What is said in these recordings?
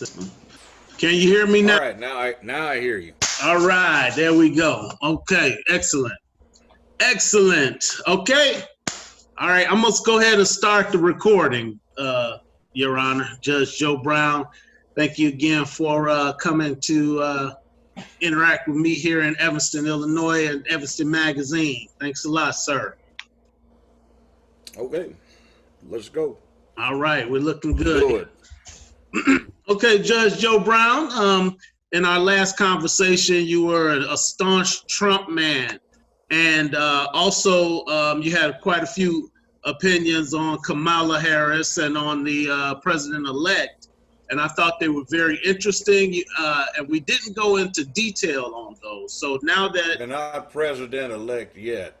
system. Can you hear me now? All right, now I hear you. All right, there we go. Okay, excellent. Excellent. Okay. All right, I'm going to go ahead and start the recording, Your Honor. Judge Joe Brown, thank you again for coming to interact with me here in Evanston, Illinois, and Evanston Magazine. Thanks a lot, sir. Okay, let's go. All right, we're looking good. Okay, Judge Joe Brown, in our last conversation, you were a staunch Trump man. And also, you had quite a few opinions on Kamala Harris and on the president-elect. And I thought they were very interesting. And we didn't go into detail on those. So now that... They're not president-elect yet.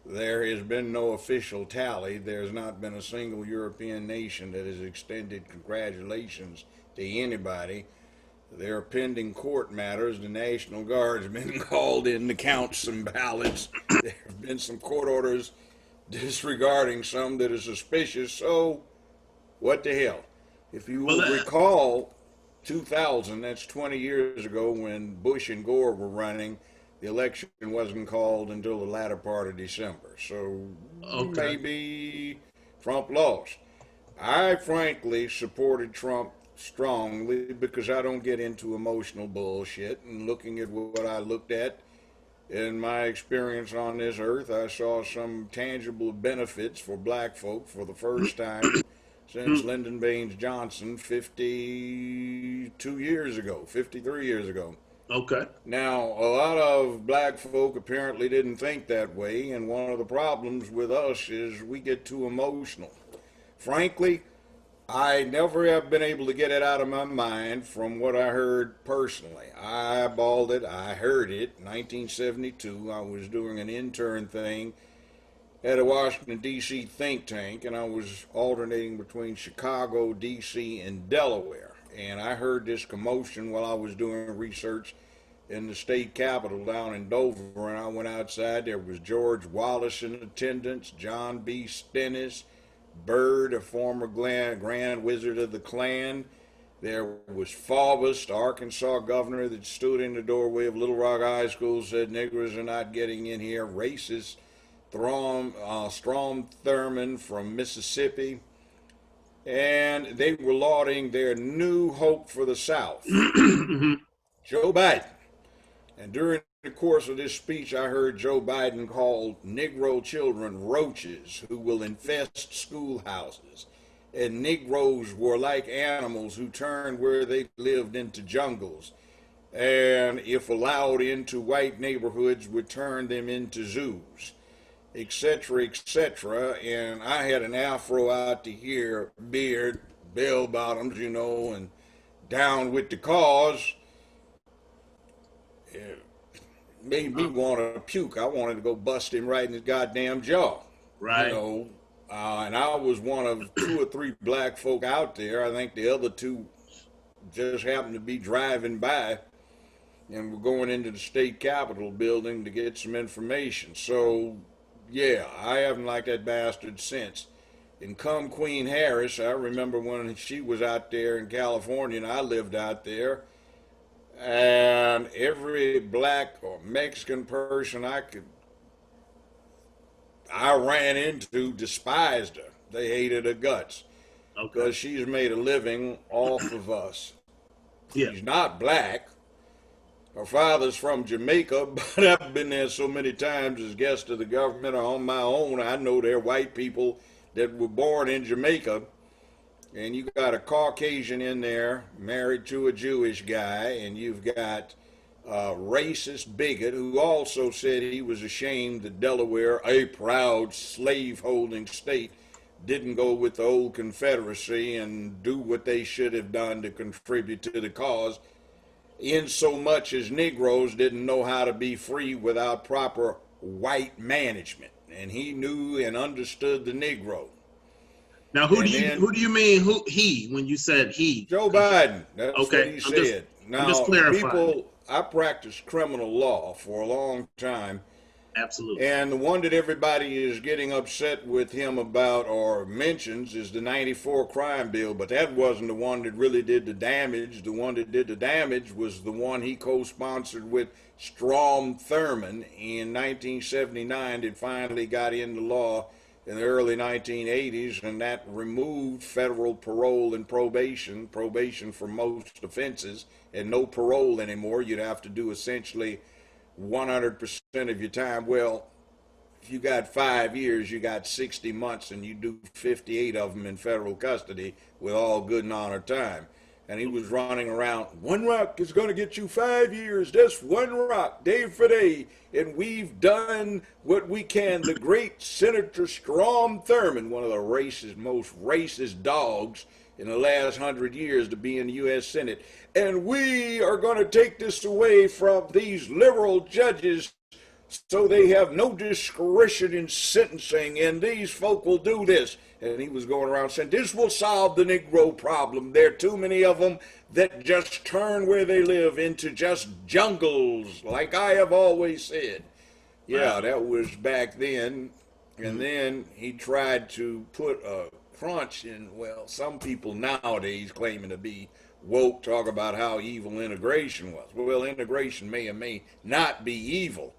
There has been no official tally. There's not been a single European nation that has extended congratulations to anybody. There are pending court matters. The National Guard's been called in to count some ballots. There have been some court orders disregarding some that are suspicious. So, what the hell? If you will recall, 2000, that's 20 years ago when Bush and Gore were running, the election wasn't called until the latter part of December. So, maybe Trump lost. I frankly supported Trump strongly because I don't get into emotional bullshit, and looking at what I looked at in my experience on this earth, I saw some tangible benefits for black folk for the first time since Lyndon Baines Johnson 52 years ago, 53 years ago. Okay. Now, a lot of black folk apparently didn't think that way, and one of the problems with us is we get too emotional. Frankly, I never have been able to get it out of my mind from what I heard personally. I eyeballed it, I heard it. In 1972, I was doing an intern thing at a Washington, D.C. think tank, and I was alternating between Chicago, D.C., and Delaware. And I heard this commotion while I was doing research in the state capitol down in Dover, and I went outside. There was George Wallace in attendance, John B. Stennis, Byrd, a former Grand Wizard of the Klan. There was Faubus, the Arkansas governor that stood in the doorway of Little Rock High School, said Negroes are not getting in here. Racist Strom Thurmond from Mississippi. And they were lauding their new hope for the South, Joe Biden. And during the course of this speech, I heard Joe Biden call Negro children roaches who will infest schoolhouses. And Negroes were like animals who turned where they lived into jungles. And if allowed into white neighborhoods, would turn them into zoos, etc., etc. And I had an afro out to here, beard, bell bottoms, you know, and down with the cause. It made me want to puke. I wanted to go bust him right in his goddamn jaw. Right. You know, and I was one of 2 or 3 black folk out there. I think the other 2 just happened to be driving by and were going into the state capitol building to get some information. So, yeah, I haven't liked that bastard since. And come Queen Harris, I remember when she was out there in California and I lived out there, and every black or Mexican person I ran into despised her. They hated her guts because she's made a living off of us. Yeah. She's not black. Her father's from Jamaica, but I've been there so many times as guest of the government or on my own. I know there are white people that were born in Jamaica, and you got a Caucasian in there married to a Jewish guy, and you've got a racist bigot who also said he was ashamed that Delaware, a proud slave-holding state, didn't go with the old Confederacy and do what they should have done to contribute to the cause, in so much as Negroes didn't know how to be free without proper white management. And he knew and understood the Negro. Now, who do you mean he when you said he? Joe Biden. That's what he said. I'm just clarifying. I practiced criminal law for a long time. Absolutely. And the one that everybody is getting upset with him about or mentions is the 94 crime bill, but that wasn't the one that really did the damage. The one that did the damage was the one he co-sponsored with Strom Thurmond in 1979 that finally got into law in the early 1980s, and that removed federal parole and probation for most offenses, and no parole anymore. You'd have to do essentially 100% of your time. Well, if you got 5 years, you got 60 months, and you do 58 of them in federal custody with all good and honor time. And he was running around, one rock is going to get you 5 years, just one rock, day for day. And we've done what we can. The great Senator Strom Thurmond, one of the most racist dogs in the last 100 years to be in the U.S. Senate. And we are going to take this away from these liberal judges so they have no discretion in sentencing, and these folk will do this. And he was going around saying, this will solve the Negro problem. There are too many of them that just turn where they live into just jungles, like I have always said. Yeah, that was back then. And then he tried to put a crunch in, well, some people nowadays claiming to be woke talk about how evil integration was. Well, integration may or may not be evil,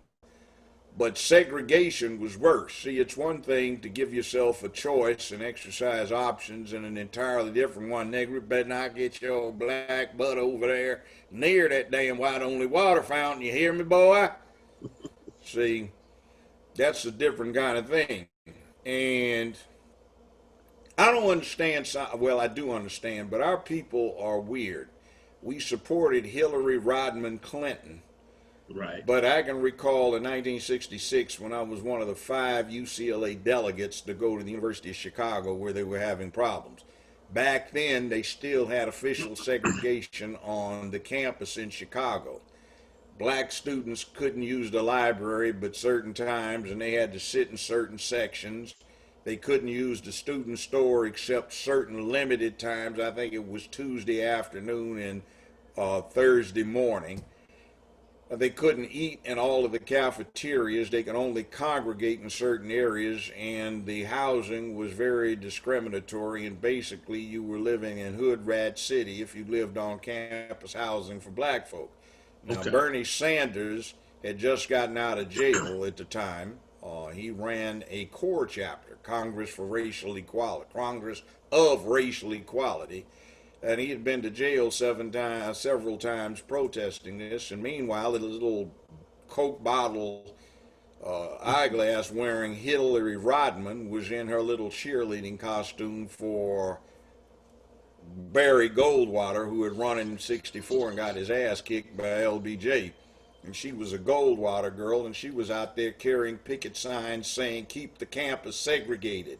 but segregation was worse. See, it's one thing to give yourself a choice and exercise options, and an entirely different one. Nigger, better not get your black butt over there near that damn white-only water fountain. You hear me, boy? See, that's a different kind of thing. And I don't understand, well, I do understand, but our people are weird. We supported Hillary Rodham Clinton. Right. But I can recall in 1966 when I was one of the 5 UCLA delegates to go to the University of Chicago where they were having problems. Back then, they still had official segregation on the campus in Chicago. Black students couldn't use the library but certain times, and they had to sit in certain sections. They couldn't use the student store except certain limited times. I think it was Tuesday afternoon and Thursday morning. They couldn't eat in all of the cafeterias. They could only congregate in certain areas, and the housing was very discriminatory, and basically you were living in Hood Rat City if you lived on campus housing for black folk. Now, Okay. Bernie Sanders had just gotten out of jail at the time. He ran a core chapter, Congress of Racial Equality, and he had been to jail several times protesting this. And meanwhile, the little Coke bottle eyeglass wearing Hillary Rodham was in her little cheerleading costume for Barry Goldwater, who had run in '64 and got his ass kicked by LBJ. And she was a Goldwater girl, and she was out there carrying picket signs saying, keep the campus segregated.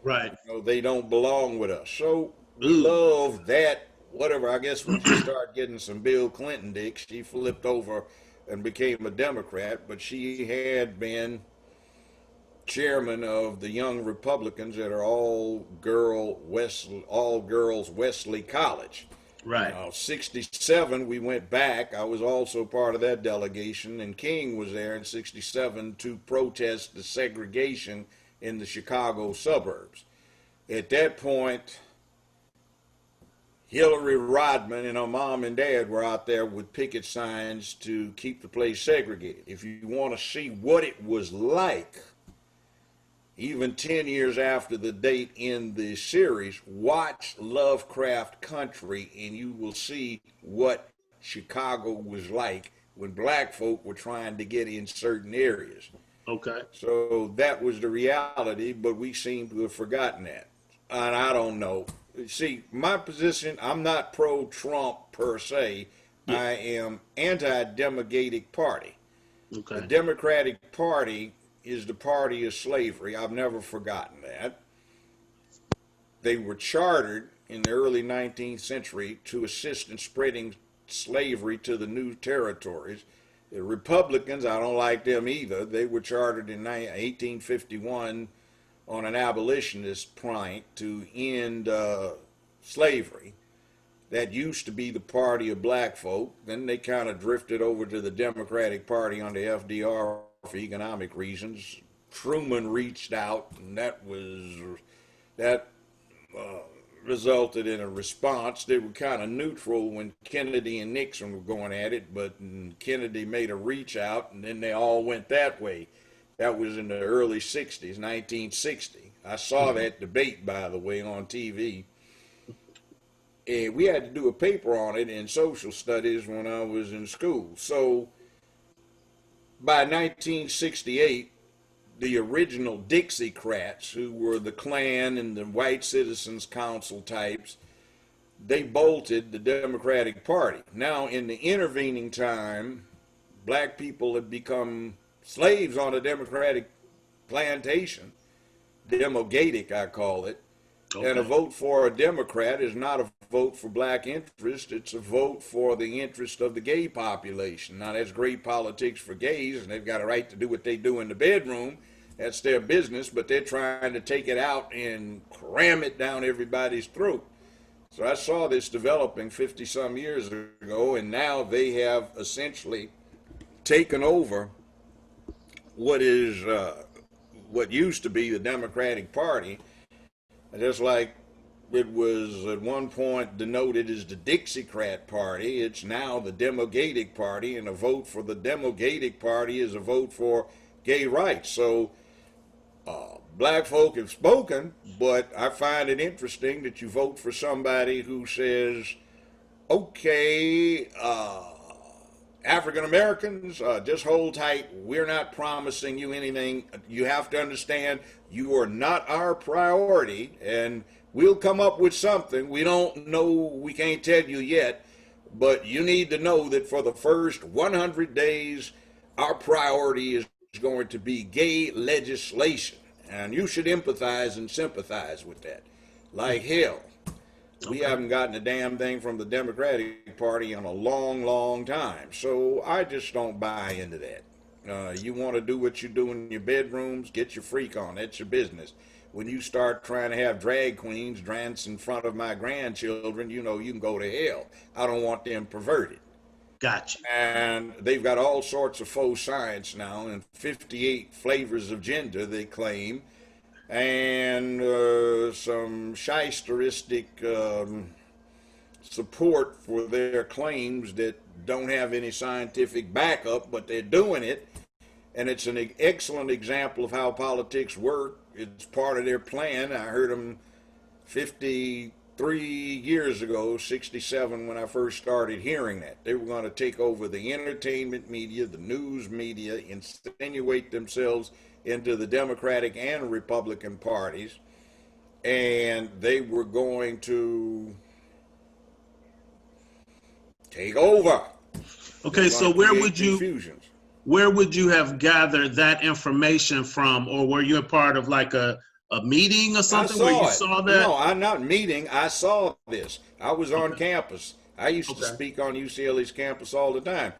Right. You know, they don't belong with us. So we love that, whatever. I guess when she started getting some Bill Clinton dicks, she flipped over and became a Democrat, but she had been chairman of the Young Republicans at her all girls Wesley College. Right. Now, 67, we went back. I was also part of that delegation, and King was there in 67 to protest the segregation in the Chicago suburbs. At that point, Hillary Rodham and her mom and dad were out there with picket signs to keep the place segregated. If you want to see what it was like, even 10 years after the date in the series, watch Lovecraft Country, and you will see what Chicago was like when black folk were trying to get in certain areas. Okay. So that was the reality, but we seem to have forgotten that. And I don't know. See, my position, I'm not pro-Trump per se. Yeah. I am anti-Democratic Party. Okay. The Democratic Party is the party of slavery. I've never forgotten that. They were chartered in the early 19th century to assist in spreading slavery to the new territories. The Republicans, I don't like them either. They were chartered in 1851 on an abolitionist plank to end slavery. That used to be the party of black folk. Then they kind of drifted over to the Democratic Party under FDR for economic reasons. Truman reached out, and that resulted in a response. They were kind of neutral when Kennedy and Nixon were going at it, but Kennedy made a reach out, and then they all went that way. That was in the early 60s, 1960. I saw that debate, by the way, on TV. And we had to do a paper on it in social studies when I was in school. So by 1968, the original Dixiecrats, who were the Klan and the White Citizens Council types, they bolted the Democratic Party. Now, in the intervening time, black people have become slaves on a Democratic plantation, demogatic, I call it. Okay. And a vote for a Democrat is not a vote for black interest, it's a vote for the interest of the gay population. Now, that's great politics for gays, and they've got a right to do what they do in the bedroom. That's their business, but they're trying to take it out and cram it down everybody's throat. So I saw this developing 50-some years ago, and now they have essentially taken over what used to be the Democratic Party. Just like it was at one point denoted as the Dixiecrat Party, it's now the Demogatic Party, and a vote for the Demogatic Party is a vote for gay rights. So black folk have spoken, but I find it interesting that you vote for somebody who says, okay, African Americans, just hold tight. We're not promising you anything. You have to understand you are not our priority, and we'll come up with something. We don't know, we can't tell you yet, but you need to know that for the first 100 days, our priority is going to be gay legislation. And you should empathize and sympathize with that. Like hell. We haven't gotten a damn thing from the Democratic Party in a long, long time. So I just don't buy into that. You want to do what you do in your bedrooms, get your freak on. That's your business. When you start trying to have drag queens dance in front of my grandchildren, you know you can go to hell. I don't want them perverted. Gotcha. And they've got all sorts of faux science now, and 58 flavors of gender, they claim, and some shysteristic support for their claims that don't have any scientific backup, but they're doing it. And it's an excellent example of how politics work. It's part of their plan. I heard them 53 years ago, 67, when I first started hearing that. They were going to take over the entertainment media, the news media, insinuate themselves into the Democratic and Republican parties, and they were going to take over. Okay, so where would you have gathered that information from, or were you a part of like a meeting or something where you saw that? No, I'm not meeting. I saw this. I was on campus. I used to speak on UCLA's campus all the time.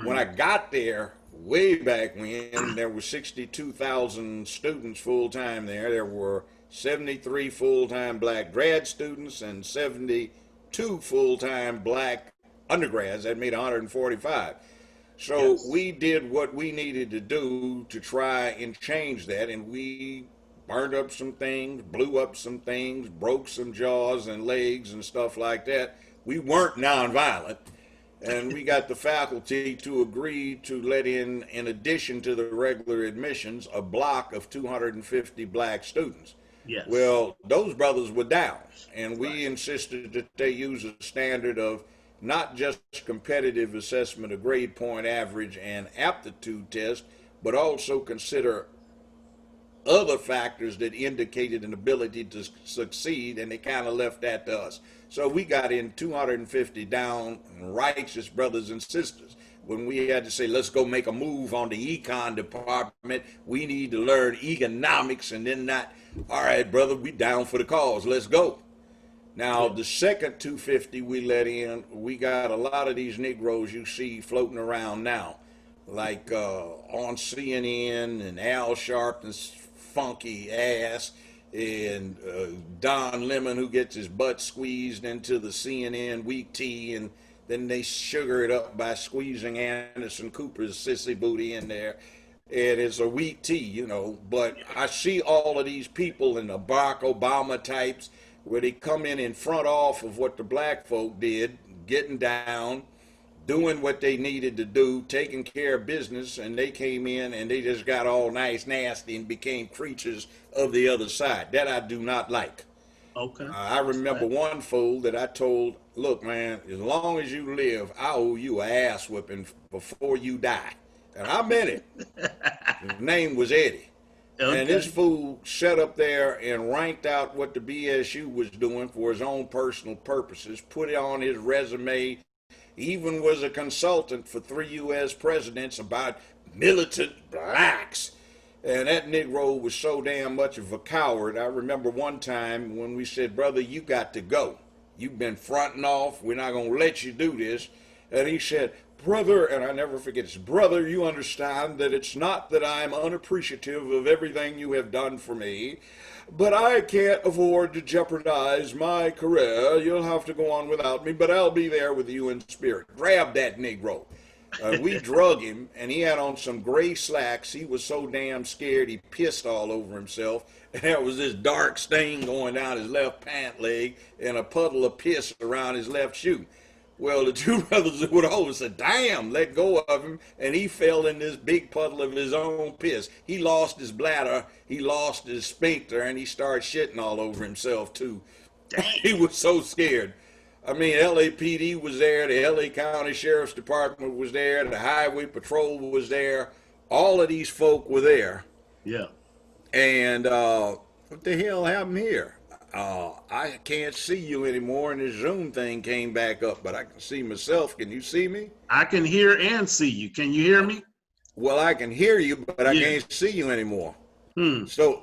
When I got there, way back when, there were 62,000 students full-time there. There were 73 full-time black grad students and 72 full-time black undergrads. That made 145. So we did what we needed to do to try and change that, and we burned up some things, blew up some things, broke some jaws and legs and stuff like that. We weren't nonviolent, and we got the faculty to agree to let in addition to the regular admissions, a block of 250 black students. Yes. Well, those brothers were down, and we insisted that they use a standard of not just competitive assessment of grade point average and aptitude test, but also consider other factors that indicated an ability to succeed, and they kind of left that to us. So we got in 250 down righteous brothers and sisters. When we had to say, let's go make a move on the econ department, we need to learn economics, and then not, all right, brother, we down for the cause, let's go. Now, the second 250 we let in, we got a lot of these Negroes you see floating around now, like on CNN and Al Sharpton's funky ass, and Don Lemon, who gets his butt squeezed into the CNN weak tea, and then they sugar it up by squeezing Anderson Cooper's sissy booty in there. and it's a wheat tea, you know. But I see all of these people in the Barack Obama types where they come in front off of what the black folk did, getting down, doing what they needed to do, taking care of business, and they came in and they just got all nice, nasty, and became creatures of the other side. That I do not like. Okay. I remember one fool that I told, look, man, as long as you live, I owe you an ass whipping before you die. And I meant it. His name was Eddie. Okay. And this fool sat up there and ranked out what the BSU was doing for his own personal purposes, put it on his resume, even was a consultant for 3 U.S. presidents about militant blacks. And that Negro was so damn much of a coward. I remember one time when we said, brother, you got to go. You've been fronting off. We're not going to let you do this. And he said, brother, and I never forget this, brother, you understand that it's not that I'm unappreciative of everything you have done for me, but I can't afford to jeopardize my career. You'll have to go on without me, but I'll be there with you in spirit. Grab that Negro. We drug him, and he had on some gray slacks. He was so damn scared he pissed all over himself. And there was this dark stain going down his left pant leg and a puddle of piss around his left shoe. Well, the two brothers would always say, damn, let go of him, and he fell in this big puddle of his own piss. He lost his bladder, he lost his sphincter, and he started shitting all over himself, too. He was so scared. I mean, LAPD was there, the LA County Sheriff's Department was there, the Highway Patrol was there. All of these folk were there. Yeah. And what the hell happened here? I can't see you anymore, and the Zoom thing came back up, but I can see myself. Can you see me? I can hear and see you. Can you hear me? Well, I can hear you, but I can't see you anymore. So,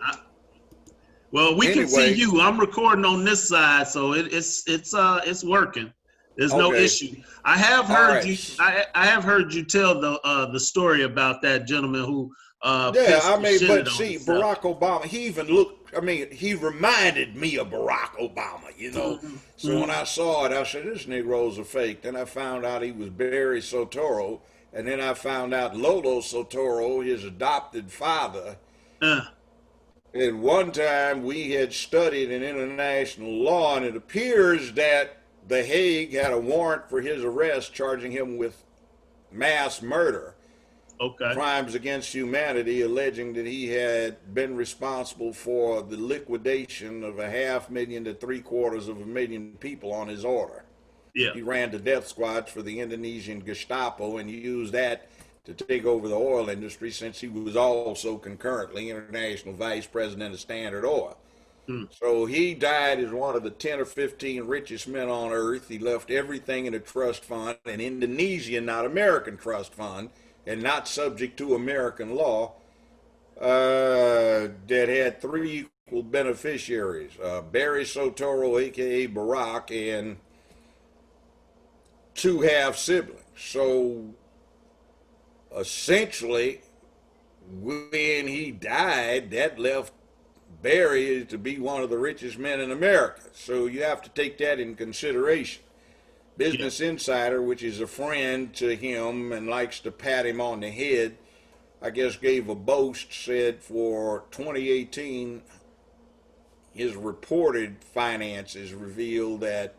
well, we can see you. I'm recording on this side, so it's working. There's no issue. I have heard you. I have heard you tell the story about that gentleman who. Yeah, I mean, but see, Barack Obama, he even looked, I mean, he reminded me of Barack Obama, you know. So when I saw it, I said, this Negro's a fake. Then I found out he was Barry Soetoro, and then I found out Lolo Soetoro, his adopted father. And one time we had studied in international law, and it appears that The Hague had a warrant for his arrest, charging him with mass murder. Crimes against humanity, alleging that he had been responsible for the liquidation of 500,000 to 750,000 people on his order. Yeah. He ran the death squads for the Indonesian Gestapo and used that to take over the oil industry, since he was also concurrently international vice president of Standard Oil. So he died as one of the 10 or 15 richest men on earth. He left everything in a trust fund, an Indonesian, not American trust fund, and not subject to American law, that had 3 equal beneficiaries, Barry Soetoro, a.k.a. Barack, and 2 half-siblings. So, essentially, when he died, that left Barry to be one of the richest men in America. So you have to take that in consideration. Business Insider, which is a friend to him and likes to pat him on the head, I guess gave a boast, said for 2018, his reported finances revealed that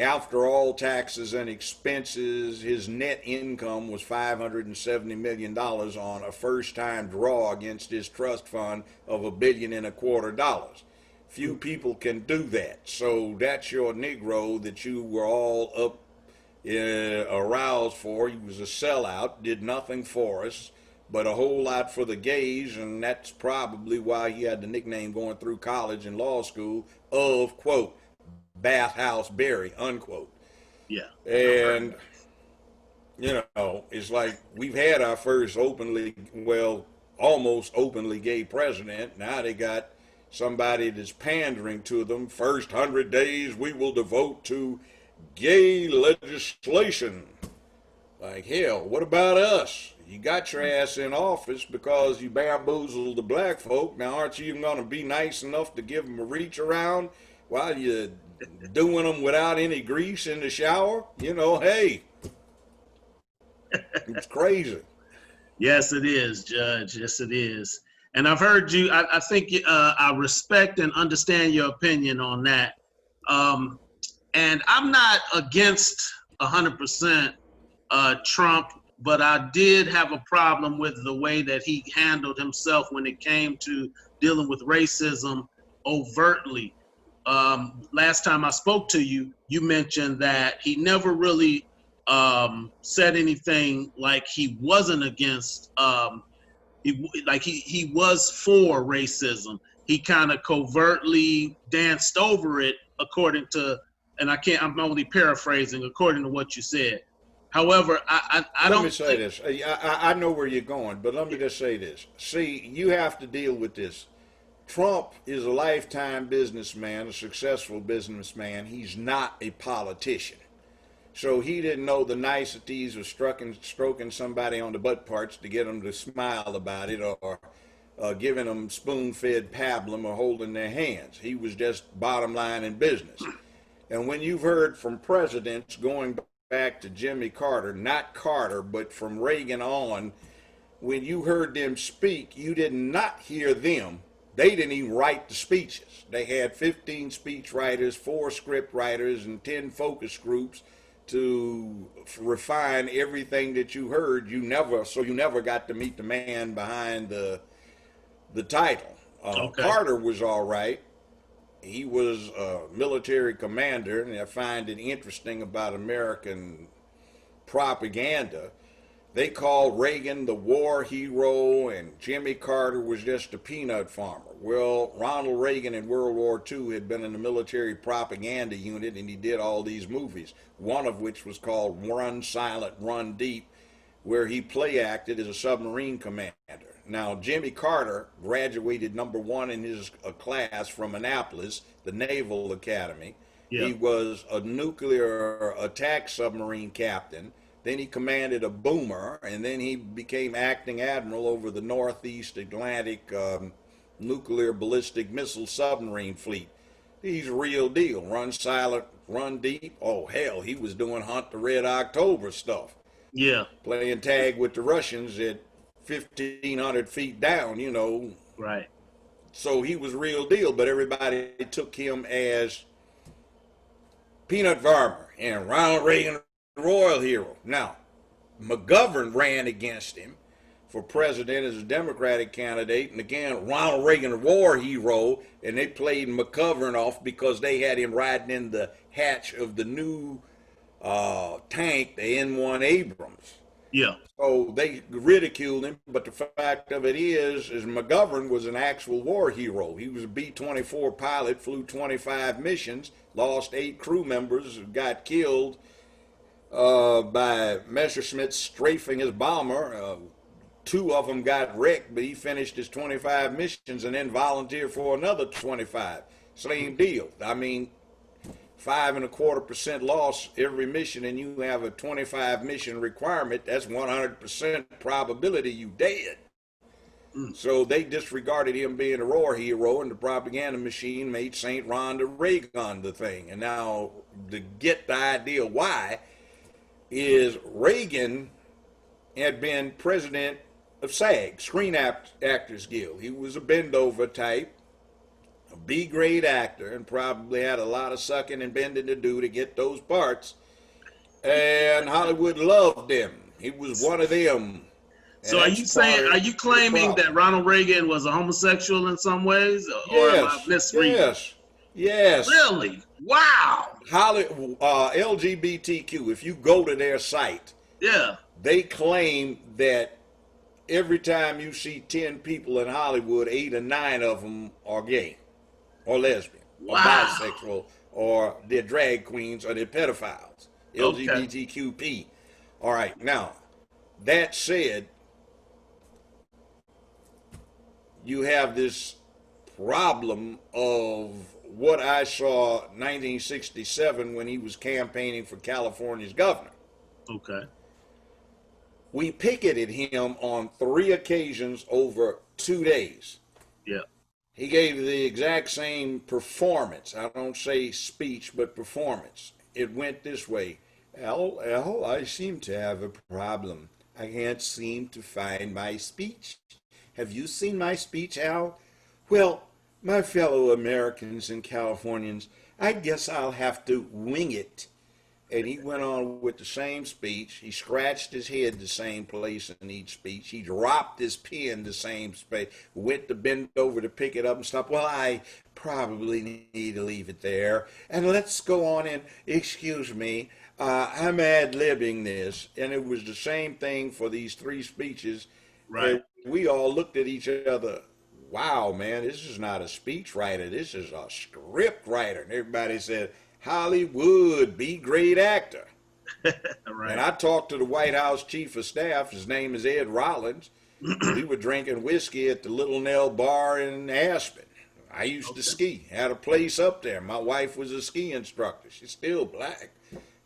after all taxes and expenses, his net income was $570 million on a first-time draw against his trust fund of $1.25 billion. Few people can do that. So that's your Negro that you were all up aroused for. He was a sellout, did nothing for us, but a whole lot for the gays, and that's probably why he had the nickname going through college and law school of, quote, Bathhouse Barry, unquote. Yeah. And, you know, it's like we've had our first openly, well, almost openly gay president. Now they got somebody that's pandering to them. First 100 days we will devote to gay legislation. Like, hell, what about us? You got your ass in office because you bamboozled the black folk. Now, aren't you even going to be nice enough to give them a reach around while you're doing them without any grease in the shower? You know, hey, it's crazy. Yes, it is, Judge. Yes, it is. And I've heard you. I think I respect and understand your opinion on that. Um, and I'm not against 100% Trump, but I did have a problem with the way that he handled himself when it came to dealing with racism overtly. Last time I spoke to you, you mentioned that he never really said anything like he wasn't against, he was for racism. He kind of covertly danced over it, according to, and I'm only paraphrasing, according to what you said. However, I Let me don't say think. this. I know where you're going, but let me just say this. See, you have to deal with this. Trump is a lifetime businessman, a successful businessman. He's not a politician. So he didn't know the niceties of stroking somebody on the butt parts to get them to smile about it, or giving them spoon-fed pablum, or holding their hands. He was just bottom line in business. And when you've heard from presidents going back to Jimmy Carter, not Carter, but from Reagan on, when you heard them speak, you did not hear them. They didn't even write the speeches. They had 15 speech writers, 4 script writers, and 10 focus groups to refine everything that you heard. You never got to meet the man behind the title. Okay. Carter was all right. He was a military commander, and I find it interesting about American propaganda. They called Reagan the war hero, and Jimmy Carter was just a peanut farmer. Well, Ronald Reagan in World War II had been in the military propaganda unit, and he did all these movies, one of which was called Run Silent, Run Deep, where he play acted as a submarine commander. Now, Jimmy Carter graduated #1 in his class from Annapolis, the Naval Academy. Yeah. He was a nuclear attack submarine captain. Then he commanded a boomer, and then he became acting admiral over the Northeast Atlantic nuclear ballistic missile submarine fleet. He's a real deal. Run silent, run deep. Oh, hell, he was doing Hunt the Red October stuff. Yeah. Playing tag with the Russians at 1,500 feet down, you know. Right. So he was real deal, but everybody took him as peanut farmer and Ronald Reagan, royal hero. Now, McGovern ran against him for president as a Democratic candidate, and again, Ronald Reagan, war hero, and they played McGovern off because they had him riding in the hatch of the new tank, the N-1 Abrams. Yeah. So they ridiculed him, but the fact of it is McGovern was an actual war hero. He was a B-24 pilot, flew 25 missions, lost 8 crew members, got killed by Messerschmitt strafing his bomber. 2 of them got wrecked, but he finished his 25 missions and then volunteered for another 25. Same deal. I mean, 5.25% loss every mission, and you have a 25 mission requirement. That's 100% probability you dead. So they disregarded him being a war hero, and the propaganda machine made St. Ronald Reagan the thing. And now, to get the idea why, is Reagan had been president of SAG, Screen Actors Guild. He was a bend-over type, a B-grade actor, and probably had a lot of sucking and bending to do to get those parts. And Hollywood loved him. He was one of them. So are you claiming that Ronald Reagan was a homosexual in some ways? Or am I misreading? Yes. Really? Wow. LGBTQ, if you go to their site, Yeah. they claim that every time you see 10 people in Hollywood, 8 or 9 of them are gay or lesbian or bisexual, or they're drag queens or they're pedophiles. Okay. LGBTQP. All right. Now, that said, you have this problem of what I saw 1967 when he was campaigning for California's governor. Okay. We picketed him on 3 occasions over 2 days. Yeah. He gave the exact same performance. I don't say speech, but performance. It went this way. Al, I seem to have a problem. I can't seem to find my speech. Have you seen my speech, Al? Well, my fellow Americans and Californians, I guess I'll have to wing it. And he went on with the same speech. He scratched his head the same place in each speech. He dropped his pen the same space, went to bend over to pick it up and stop. Well, I probably need to leave it there. And let's go on and, excuse me, I'm ad-libbing this. And it was the same thing for these three speeches. Right. And we all looked at each other. Wow, man, this is not a speech writer. This is a script writer. And everybody said, Hollywood, be great actor. Right. And I talked to the White House chief of staff. His name is Ed Rollins. We were drinking whiskey at the Little Nell Bar in Aspen. I used to ski, had a place up there. My wife was a ski instructor. She's still black,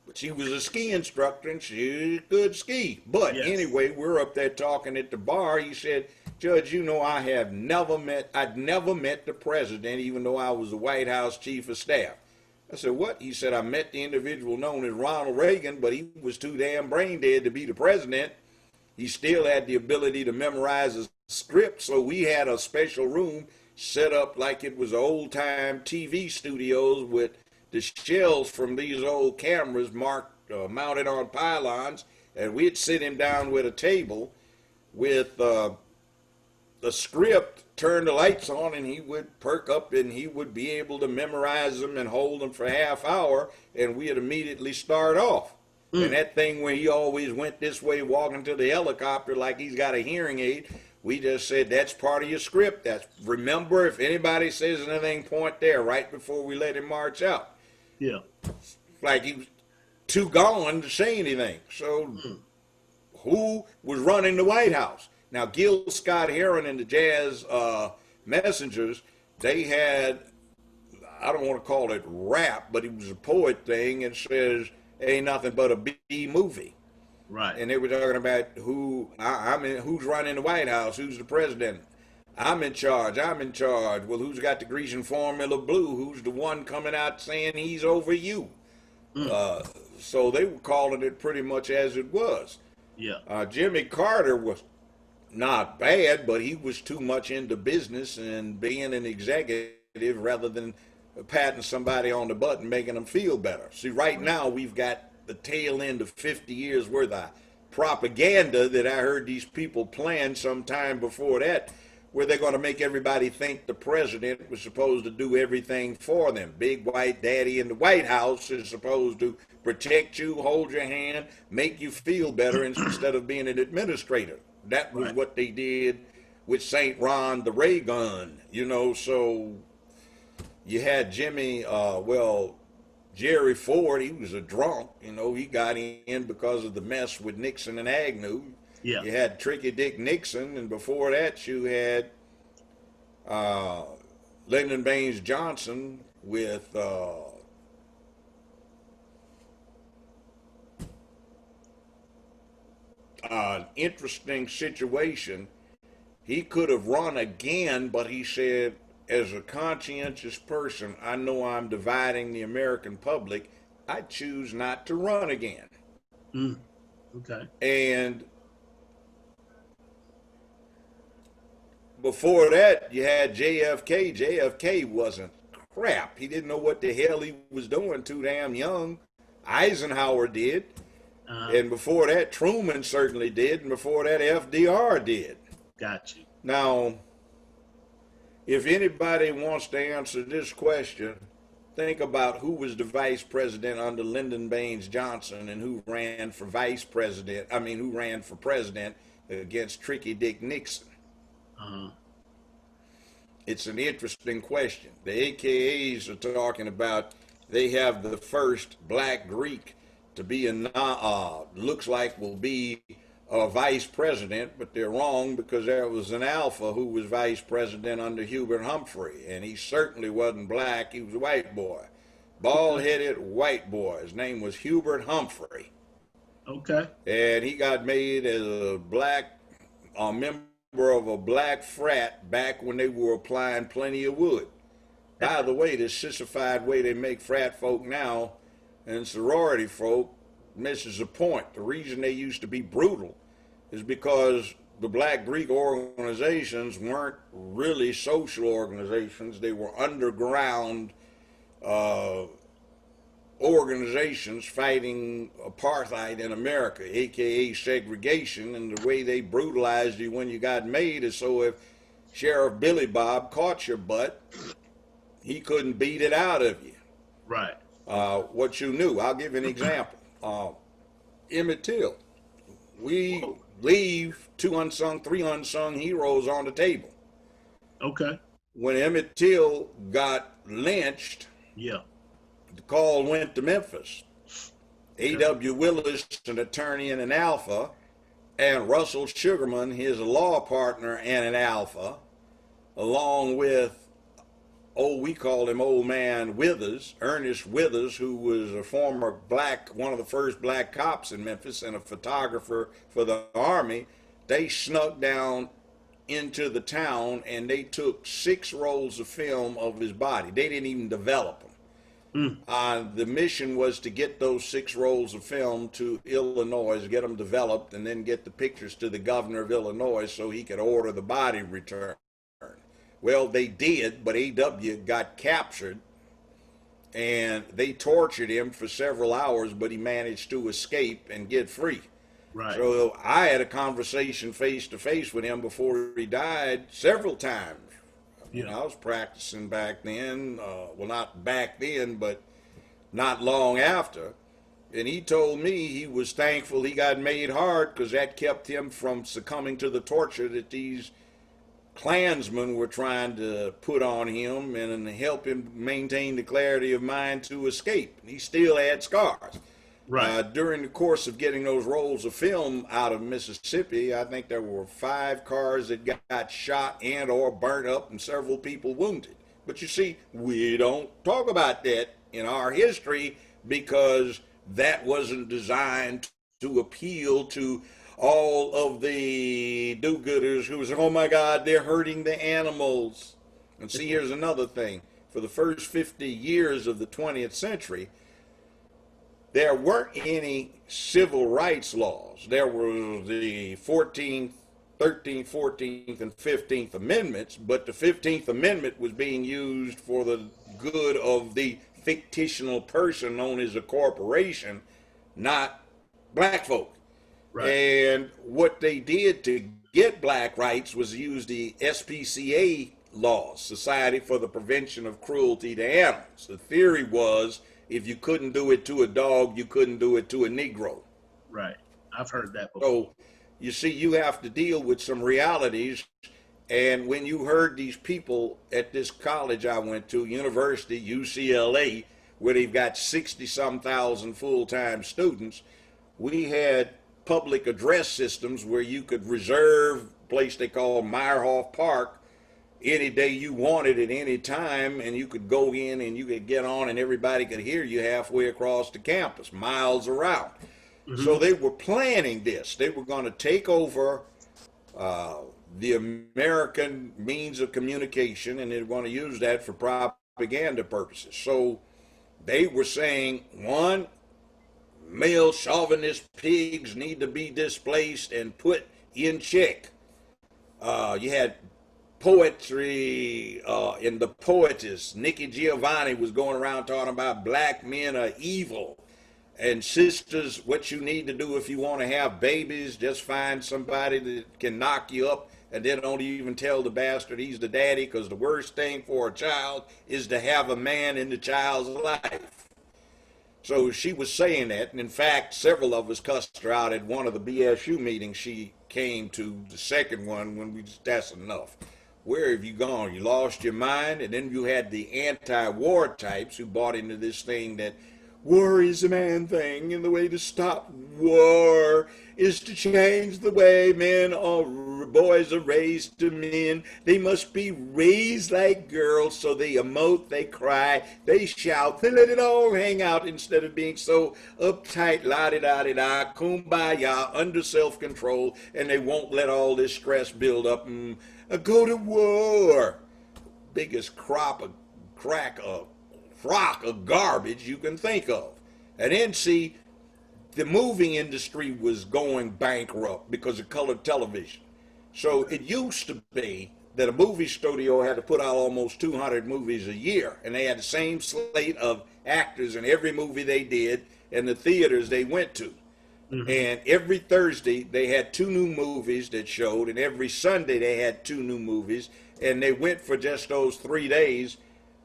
but she was a ski instructor and she could ski. But anyway, we're up there talking at the bar. He said, Judge, you know, I'd never met the president, even though I was the White House chief of staff. I said, what? He said, I met the individual known as Ronald Reagan, but he was too damn brain dead to be the president. He still had the ability to memorize a script, so we had a special room set up like it was old-time TV studios with the shells from these old cameras mounted on pylons, and we'd sit him down with a table with the script, turn the lights on, and he would perk up and he would be able to memorize them and hold them for half hour, and we'd immediately start off. And that thing where he always went this way walking to the helicopter like he's got a hearing aid, we just said, that's part of your script. Remember, if anybody says anything, point there right before we let him march out. Yeah. Like he was too gone to say anything. So who was running the White House? Now, Gil Scott-Heron and the Jazz Messengers, they had, I don't want to call it rap, but it was a poet thing, and says, ain't nothing but a B movie. Right. And they were talking about who's running the White House, who's the president. I'm in charge. Well, who's got the Grecian formula blue? Who's the one coming out saying he's over you? So they were calling it pretty much as it was. Yeah. Jimmy Carter was not bad, but he was too much into business and being an executive rather than patting somebody on the butt and making them feel better. See, right now we've got the tail end of 50 years worth of propaganda that I heard these people plan sometime before that, where they're going to make everybody think the president was supposed to do everything for them. Big white daddy in the White House is supposed to protect you, hold your hand, make you feel better instead of being an administrator. That was what they did with St. Ron the Ray Gun, you know. So you had Jerry Ford, he was a drunk, you know. He got in because of the mess with Nixon and Agnew. Yeah. You had Tricky Dick Nixon, and before that you had Lyndon Baines Johnson with an interesting situation. He could have run again, but he said, as a conscientious person, I know I'm dividing the American public. I choose not to run again. Okay. And before that, you had JFK. JFK wasn't crap. He didn't know what the hell he was doing, too damn young. Eisenhower did. And before that, Truman certainly did. And before that, FDR did. Got you. Now, if anybody wants to answer this question, think about who was the vice president under Lyndon Baines Johnson and who ran for president against Tricky Dick Nixon. It's an interesting question. The AKAs are talking about they have the first black Greek to be looks like will be a vice president, but they're wrong because there was an alpha who was vice president under Hubert Humphrey, and he certainly wasn't black. He was a white boy, bald-headed white boy. His name was Hubert Humphrey. Okay. And he got made as a member of a black frat back when they were applying plenty of wood. By the way, this sissified way they make frat folk now and sorority folk misses the point. The reason they used to be brutal is because the Black Greek organizations weren't really social organizations. They were underground uh, organizations fighting apartheid in America, aka segregation. And the way they brutalized you when you got made is so if Sheriff Billy Bob caught your butt, he couldn't beat it out of you. Right. What you knew. I'll give you an example. Emmett Till. We leave 2 unsung, 3 unsung heroes on the table. Okay. When Emmett Till got lynched, Yeah. the call went to Memphis. A.W. Willis, an attorney and an alpha, and Russell Sugarman, his law partner and an alpha, along with, we called him Old Man Withers, Ernest Withers, who was a former one of the first black cops in Memphis and a photographer for the Army. They snuck down into the town and they took 6 rolls of film of his body. They didn't even develop them. The mission was to get those 6 rolls of film to Illinois, get them developed, and then get the pictures to the governor of Illinois so he could order the body returned. Well, they did, but A.W. got captured, and they tortured him for several hours, but he managed to escape and get free. Right. So I had a conversation face-to-face with him before he died several times. Yeah. I was practicing back then, well, not back then, but not long after. And he told me he was thankful he got made hard because that kept him from succumbing to the torture that these Klansmen were trying to put on him and help him maintain the clarity of mind to escape. He still had scars. Right. During the course of getting those rolls of film out of Mississippi, I think there were 5 cars that got shot and or burnt up and several people wounded. But you see, we don't talk about that in our history because that wasn't designed to appeal to all of the do-gooders who say, oh my God, they're hurting the animals. And see, here's another thing. For the first 50 years of the 20th century, there weren't any civil rights laws. There was the 14th, 13th, 14th, and 15th Amendments, but the 15th Amendment was being used for the good of the fictional person known as a corporation, not black folk. Right. And what they did to get black rights was use the SPCA laws, Society for the Prevention of Cruelty to Animals. The theory was if you couldn't do it to a dog, you couldn't do it to a Negro. Right. I've heard that before. So, you see, you have to deal with some realities. And when you heard these people at this college I went to, university, UCLA, where they've got 60-some thousand full-time students, we had public address systems where you could reserve a place they call Meyerhoff Park any day you wanted at any time, and you could go in and you could get on and everybody could hear you halfway across the campus, miles around. Mm-hmm. So they were planning this. They were going to take over the American means of communication, and they were going to use that for propaganda purposes. So they were saying, 1, male chauvinist pigs need to be displaced and put in check. You had poetry in the poetess. Nikki Giovanni was going around talking about black men are evil. And sisters, what you need to do if you want to have babies, just find somebody that can knock you up and then don't even tell the bastard he's the daddy, because the worst thing for a child is to have a man in the child's life. So she was saying that, and in fact, several of us cussed her out at one of the BSU meetings she came to, the second one, when we just, that's enough. Where have you gone? You lost your mind? And then you had the anti-war types who bought into this thing that war is a man thing, and the way to stop war is to change the way boys are raised to men. They must be raised like girls, so they emote, they cry, they shout, they let it all hang out instead of being so uptight, la-di-da-di-da, kumbaya, under self-control, and they won't let all this stress build up and go to war. Biggest crock of garbage you can think of. And then see, the movie industry was going bankrupt because of color television. So it used to be that a movie studio had to put out almost 200 movies a year, and they had the same slate of actors in every movie they did and the theaters they went to. And every Thursday they had 2 new movies that showed, and every Sunday they had 2 new movies, and they went for just those 3 days,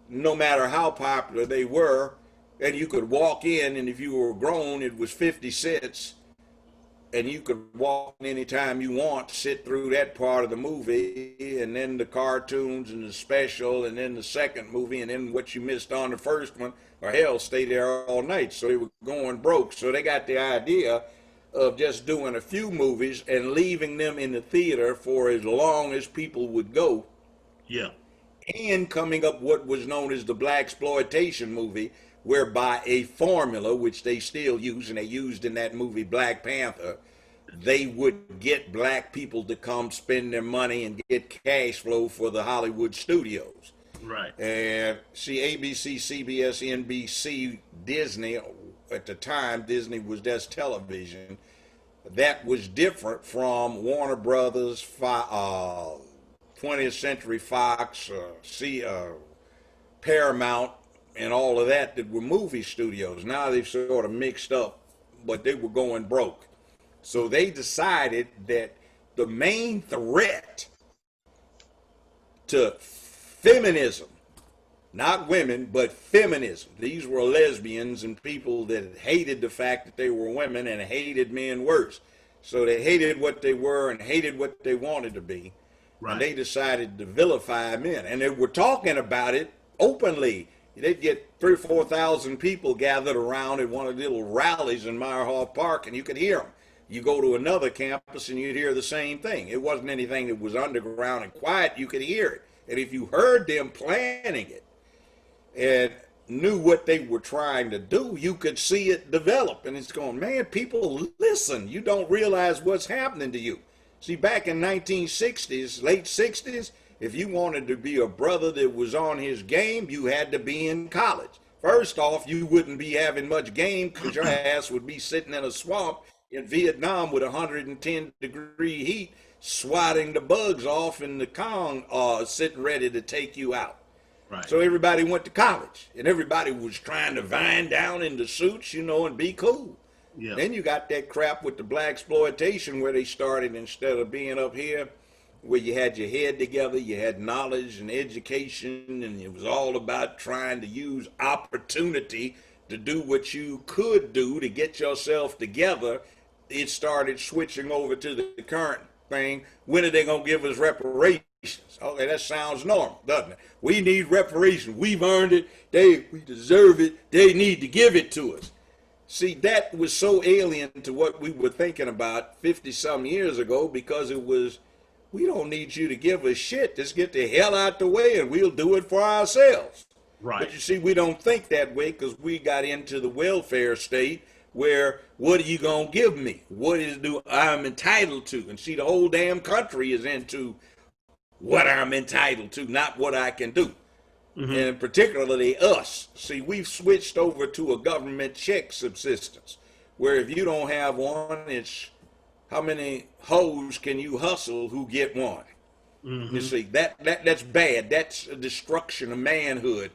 no matter how popular they were. And you could walk in, and if you were grown, it was 50 cents, and you could walk in anytime you want, sit through that part of the movie, and then the cartoons and the special, and then the second movie, and then what you missed on the first one, or hell, stay there all night. So they were going broke. So they got the idea of just doing a few movies and leaving them in the theater for as long as people would go. Yeah. And coming up what was known as the blaxploitation movie, whereby a formula, which they still use, and they used in that movie Black Panther, they would get black people to come spend their money and get cash flow for the Hollywood studios. Right. And see, ABC, CBS, NBC, Disney, at the time, Disney was just television. That was different from Warner Brothers, 20th Century Fox, Paramount, and all of that were movie studios. Now they've sort of mixed up, but they were going broke. So they decided that the main threat to feminism, not women, but feminism. These were lesbians and people that hated the fact that they were women and hated men worse. So they hated what they were and hated what they wanted to be. Right. And they decided to vilify men. And they were talking about it openly. They'd get 3,000 or 4,000 people gathered around at one of the little rallies in Meyerhoff Park, and you could hear them. You go to another campus and you'd hear the same thing. It wasn't anything that was underground and quiet. You could hear it. And if you heard them planning it and knew what they were trying to do, you could see it develop. And it's going, man, people listen. You don't realize what's happening to you. See, back in 1960s, late 60s, if you wanted to be a brother that was on his game, you had to be in college. First off, you wouldn't be having much game because your ass would be sitting in a swamp in Vietnam with 110-degree heat, swatting the bugs off in the Kong, sitting ready to take you out. Right. So everybody went to college, and everybody was trying to vine down into suits, and be cool. Yeah. Then you got that crap with the blaxploitation where they started, instead of being up here, where you had your head together, you had knowledge and education, and it was all about trying to use opportunity to do what you could do to get yourself together. It started switching over to the current thing. When are they going to give us reparations? Okay, that sounds normal, doesn't it? We need reparations. We've earned it. We deserve it. They need to give it to us. See, that was so alien to what we were thinking about 50-some years ago, because it was, we don't need you to give us shit. Just get the hell out the way and we'll do it for ourselves. Right. But you see, we don't think that way because we got into the welfare state where, what are you going to give me? What is I'm entitled to? And see, the whole damn country is into what I'm entitled to, not what I can do. Mm-hmm. And particularly us. See, we've switched over to a government check subsistence where if you don't have one, it's how many hoes can you hustle who get one? Mm-hmm. You see, that's bad. That's a destruction of manhood.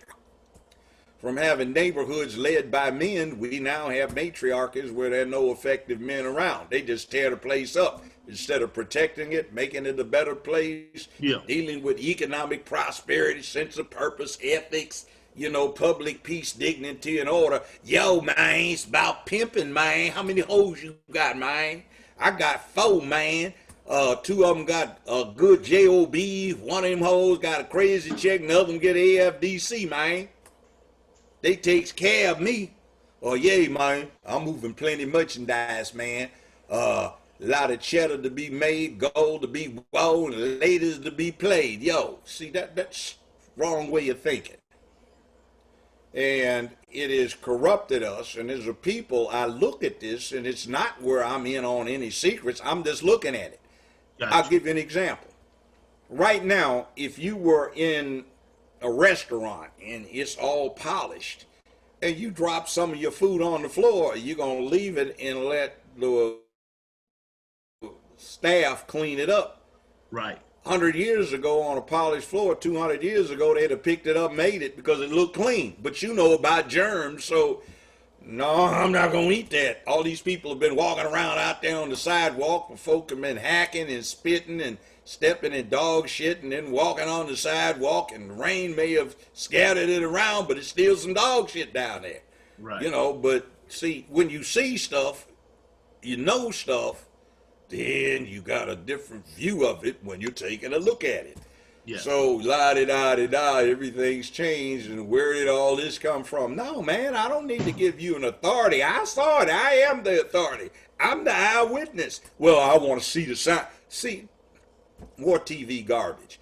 From having neighborhoods led by men, we now have matriarchies where there are no effective men around. They just tear the place up instead of protecting it, making it a better place, dealing with economic prosperity, sense of purpose, ethics, public peace, dignity, and order. Yo, man, it's about pimping, man. How many hoes you got, man? I got 4, man. 2 of them got a good job. One of them hoes got a crazy check, and the other them get AFDC, man. They takes care of me. Oh, yeah, man. I'm moving plenty merchandise, man. A lot of cheddar to be made, gold to be won, and ladies to be played. Yo, see, that's wrong way of thinking. And it has corrupted us. And as a people, I look at this, and it's not where I'm in on any secrets. I'm just looking at it. Gotcha. I'll give you an example. Right now, if you were in a restaurant and it's all polished, and you drop some of your food on the floor, you're going to leave it and let the staff clean it up. Right. 100 years ago on a polished floor, 200 years ago, they'd have picked it up, made it because it looked clean. But you know about germs, so no, I'm not going to eat that. All these people have been walking around out there on the sidewalk, and folk have been hacking and spitting and stepping in dog shit and then walking on the sidewalk, and the rain may have scattered it around, but it's still some dog shit down there. Right. You know, but see, when you see stuff, you know stuff, then you got a different view of it when you're taking a look at it. Yeah. So, la-di-da-di-da, everything's changed, and where did all this come from? No, man, I don't need to give you an authority. I saw it. I am the authority. I'm the eyewitness. Well, I want to see the sign. See, more TV garbage.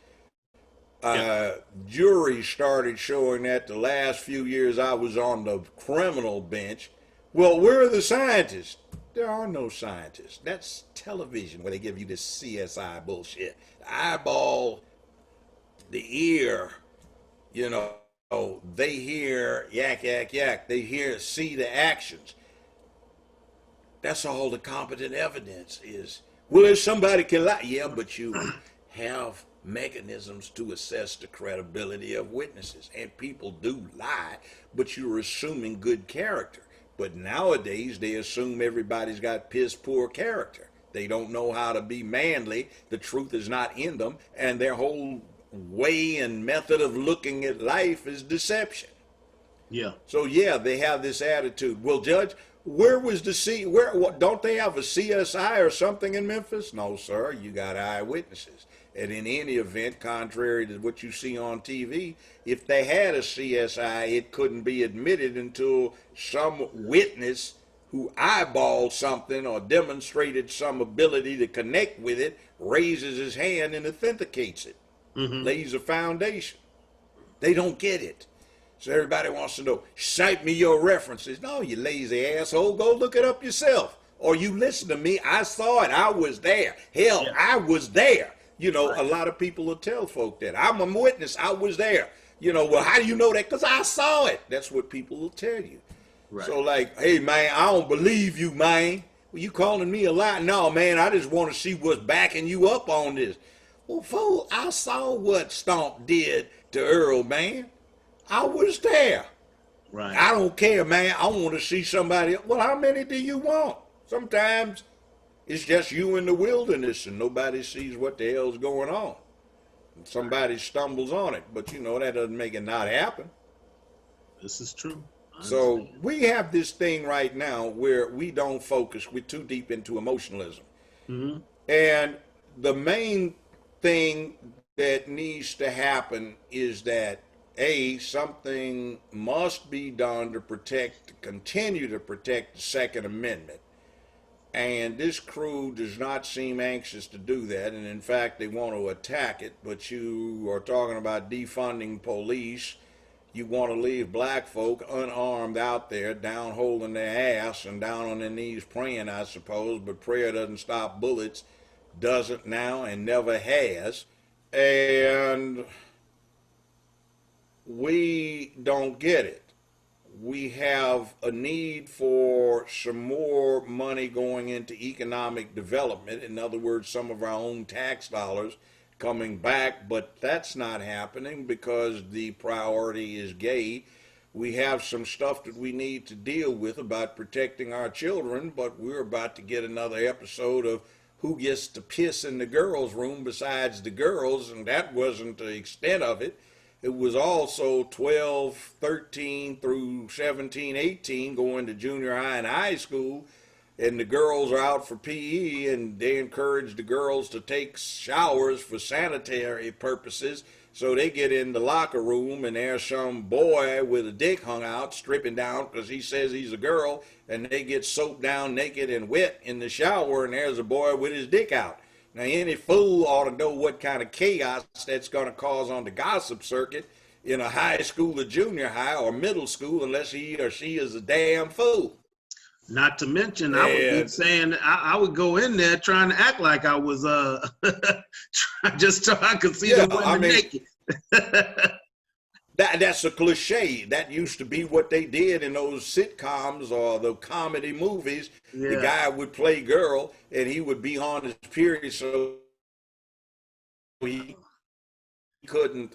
Jury started showing that the last few years I was on the criminal bench. Well, where are the scientists? There are no scientists. That's television where they give you this CSI bullshit. The eyeball, the ear, you know, they hear yak, yak, yak. They see the actions. That's all the competent evidence is. Well, if somebody can lie, yeah, but you have mechanisms to assess the credibility of witnesses. And people do lie, but you're assuming good character. But nowadays, they assume everybody's got piss poor character. They don't know how to be manly. The truth is not in them. And their whole way and method of looking at life is deception. Yeah. So, yeah, they have this attitude. Well, Judge, where was don't they have a CSI or something in Memphis? No, sir. You got eyewitnesses. And in any event, contrary to what you see on TV, if they had a CSI, it couldn't be admitted until some witness who eyeballed something or demonstrated some ability to connect with it raises his hand and authenticates it, lays a foundation. They don't get it. So everybody wants to know, cite me your references. No, you lazy asshole, go look it up yourself. Or you listen to me, I saw it, I was there. Hell, yeah. I was there. You know, right. A lot of people will tell folk that. I'm a witness, I was there. You know, well, how do you know that? Because I saw it. That's what people will tell you. Right. So like, hey, man, I don't believe you, man. Well, you calling me a lie? No, man, I just want to see what's backing you up on this. Well, fool, I saw what Stomp did to Earl, man. I was there. Right. I don't care, man. I want to see somebody. Well, how many do you want? Sometimes it's just you in the wilderness and nobody sees what the hell's going on. And somebody stumbles on it, but you know, that doesn't make it not happen. This is true. So we have this thing right now where we don't focus. We're too deep into emotionalism. And the main thing that needs to happen is that something must be done to continue to protect the Second Amendment. And this crew does not seem anxious to do that. And in fact, they want to attack it. But you are talking about defunding police. You want to leave black folk unarmed out there, down holding their ass and down on their knees praying, I suppose. But prayer doesn't stop bullets. Doesn't now and never has. And we don't get it. We have a need for some more money going into economic development. In other words, some of our own tax dollars coming back, but that's not happening because the priority is gay. We have some stuff that we need to deal with about protecting our children, but we're about to get another episode of who gets to piss in the girls' room besides the girls, and that wasn't the extent of it. It was also 12, 13 through 17, 18 going to junior high and high school, and the girls are out for PE, and they encourage the girls to take showers for sanitary purposes. So they get in the locker room, and there's some boy with a dick hung out, stripping down because he says he's a girl, and they get soaked down naked and wet in the shower, and there's a boy with his dick out. Now, any fool ought to know what kind of chaos that's going to cause on the gossip circuit in a high school or junior high or middle school, unless he or she is a damn fool. Not to mention, I would be saying I would go in there trying to act like I was just so I could see the women naked. That's a cliche. That used to be what they did in those sitcoms or the comedy movies. The Yeah. guy would play girl and he would be on his period, so he couldn't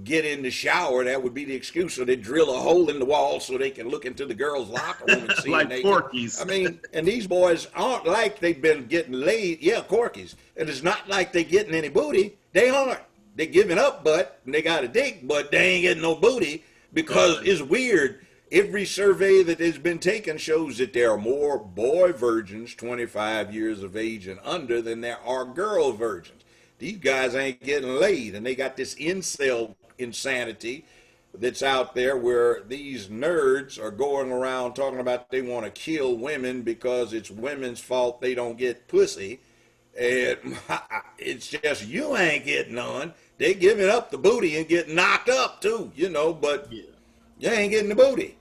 get in the shower. That would be the excuse. So they drill a hole in the wall so they can look into the girls' locker room and see Like them naked. Porky's. I mean, and these boys aren't like they've been getting laid. Yeah, Corky's. And it's not like they getting any booty. They aren't. They giving up butt and they got a dick, but they ain't getting no booty because it's weird. Every survey that has been taken shows that there are more boy virgins 25 years of age and under than there are girl virgins. These guys ain't getting laid, and they got this incel insanity that's out there where these nerds are going around talking about they want to kill women because it's women's fault they don't get pussy. And it's just you ain't getting none. They giving up the booty and getting knocked up too, but you ain't getting the booty.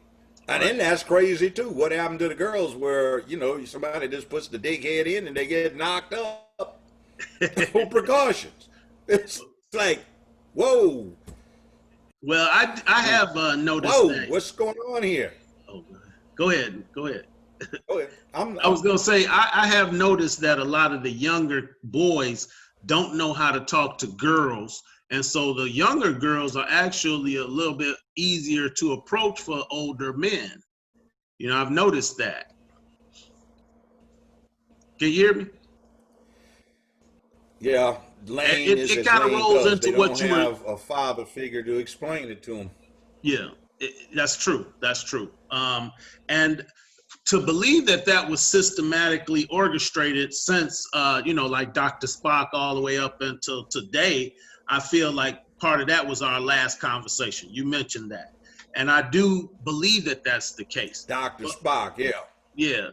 And then that's crazy too. What happened to the girls where, somebody just puts the dickhead in and they get knocked up? No precautions. It's like, whoa. Well, I have noticed that. What's going on here? Oh, go ahead. Go ahead. I was going to say, I have noticed that a lot of the younger boys don't know how to talk to girls. And so the younger girls are actually a little bit easier to approach for older men. I've noticed that. Can you hear me? Yeah, lame is it kind of rolls into they what don't you have a father figure to explain it to them. Yeah, that's true. That's true. And to believe that was systematically orchestrated since, like Dr. Spock all the way up until today, I feel like part of that was our last conversation. You mentioned that. And I do believe that that's the case. Dr. Spock, yeah. Yeah.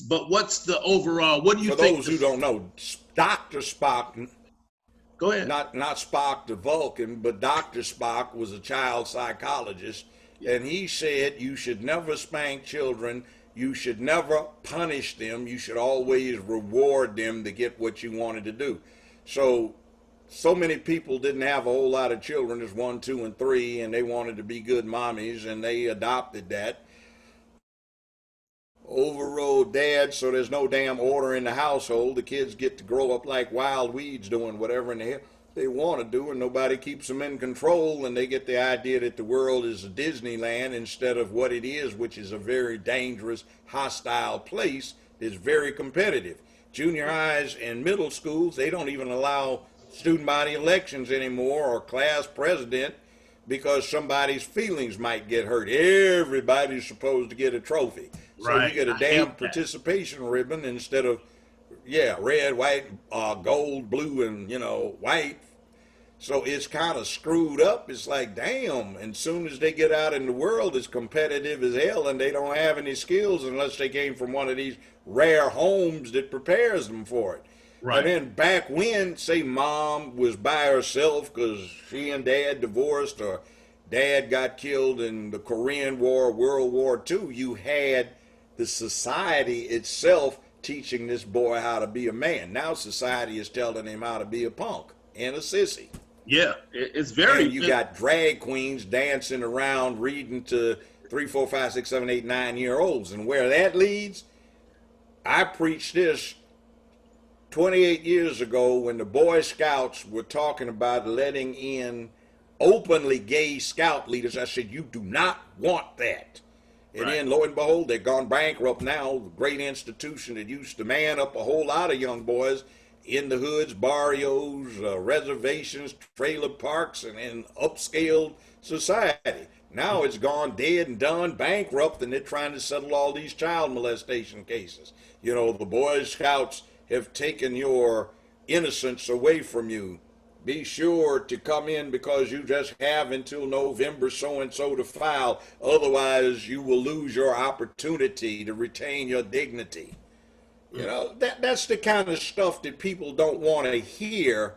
But what's the overall, what do you think? For those who don't know, Dr. Spock, go ahead. Not Spock the Vulcan, but Dr. Spock was a child psychologist, and he said you should never spank children, you should never punish them, you should always reward them to get what you wanted to do. So many people didn't have a whole lot of children, there's 1, 2, and 3, and they wanted to be good mommies, and they adopted that. Overrode dad, so there's no damn order in the household. The kids get to grow up like wild weeds doing whatever in the hell they want to do, and nobody keeps them in control, and they get the idea that the world is a Disneyland instead of what it is, which is a very dangerous, hostile place that's very competitive. Junior highs and middle schools, they don't even allow student body elections anymore or class president because somebody's feelings might get hurt. Everybody's supposed to get a trophy. So right. you get a damn participation ribbon instead of, red, white, gold, blue, and, white. So it's kind of screwed up. It's like, damn. And soon as they get out in the world, it's competitive as hell, and they don't have any skills unless they came from one of these rare homes that prepares them for it. Right. And then back when, say, mom was by herself because she and dad divorced or dad got killed in the Korean War, World War II, you had the society itself teaching this boy how to be a man. Now society is telling him how to be a punk and a sissy. Yeah, it's very. And you got drag queens dancing around reading to 3, 4, 5, 6, 7, 8, 9-year-olds. And where that leads, I preached this 28 years ago when the Boy Scouts were talking about letting in openly gay scout leaders. I said, you do not want that. And then, lo and behold, they've gone bankrupt now. The great institution that used to man up a whole lot of young boys in the hoods, barrios, reservations, trailer parks, and in upscale society. Now it's gone dead and done, bankrupt, and they're trying to settle all these child molestation cases. The Boy Scouts have taken your innocence away from you. Be sure to come in because you just have until November so-and-so to file. Otherwise, you will lose your opportunity to retain your dignity. That's the kind of stuff that people don't want to hear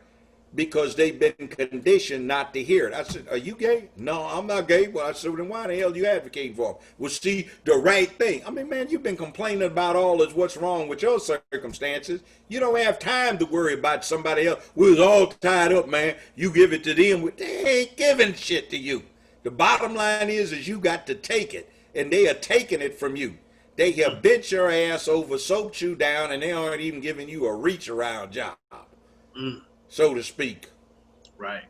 because they've been conditioned not to hear it. I said, are you gay? No, I'm not gay. Well, I said, then why the hell are you advocating for them? Well, see, the right thing. I mean, man, you've been complaining about all this, what's wrong with your circumstances. You don't have time to worry about somebody else. We're all tied up, man. You give it to them. They ain't giving shit to you. The bottom line is you got to take it, and they are taking it from you. They have bent your ass over, soaked you down, and they aren't even giving you a reach around job, so to speak. Right.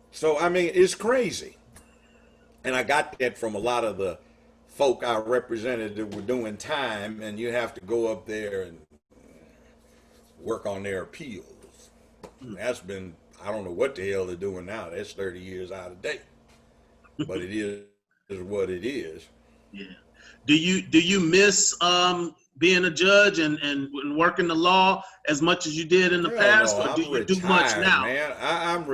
So, I mean, it's crazy. And I got that from a lot of the folk I represented that were doing time, and you have to go up there and work on their appeals. That's been, I don't know what the hell they're doing now. That's 30 years out of date. But it is what it is. Yeah. Do you miss being a judge and working the law as much as you did in the past, or do you do much now? Man, I'm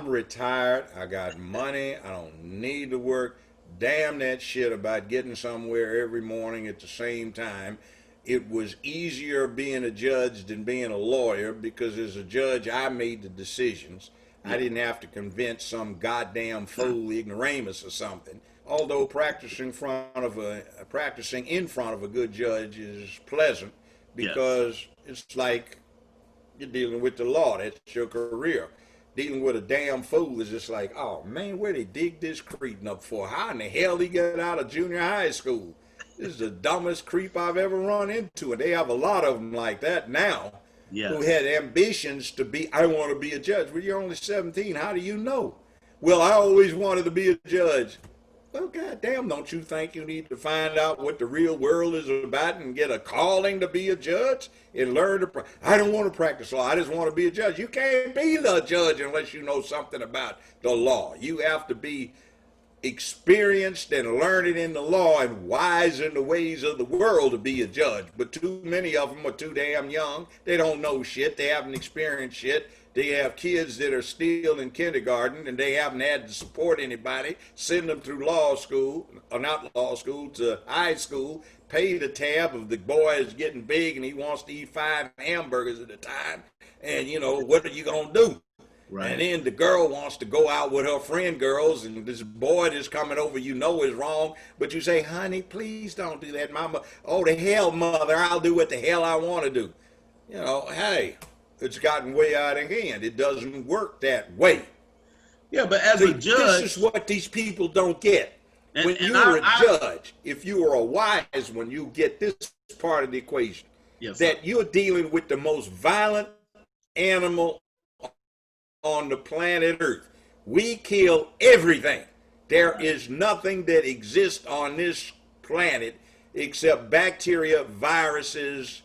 retired. I got money. I don't need to work. Damn that shit about getting somewhere every morning at the same time. It was easier being a judge than being a lawyer, because as a judge, I made the decisions. I didn't have to convince some goddamn fool ignoramus or something. Although practicing in front of a good judge is pleasant, because it's like you're dealing with the law. That's your career. Dealing with a damn fool is just like, oh man, where they dig this cretin up for? How in the hell he get out of junior high school? This is the dumbest creep I've ever run into. And they have a lot of them like that now, who had ambitions to be, I want to be a judge. Well, you're only 17. How do you know? Well, I always wanted to be a judge. Well, goddamn, don't you think you need to find out what the real world is about and get a calling to be a judge and learn to I don't want to practice law. I just want to be a judge. You can't be the judge unless you know something about the law. You have to be experienced and learned in the law and wise in the ways of the world to be a judge. But too many of them are too damn young. They don't know shit. They haven't experienced shit. They have kids that are still in kindergarten, and they haven't had to support anybody, send them through law school, or not law school, to high school, pay the tab of the boy is getting big and he wants to eat 5 hamburgers at a time. And, you know, what are you going to do? Right. And then the girl wants to go out with her friend girls, and this boy that's coming over you know is wrong, but you say, honey, please don't do that, mama. Oh, the hell, mother, I'll do what the hell I want to do. You know, hey, it's gotten way out of hand. It doesn't work that way. Yeah, but as a judge, this is what these people don't get. When you're a judge, if you are a wise one, you get this part of the equation. Yes, that you're dealing with the most violent animal on the planet Earth. We kill everything. There is nothing that exists on this planet except bacteria, viruses,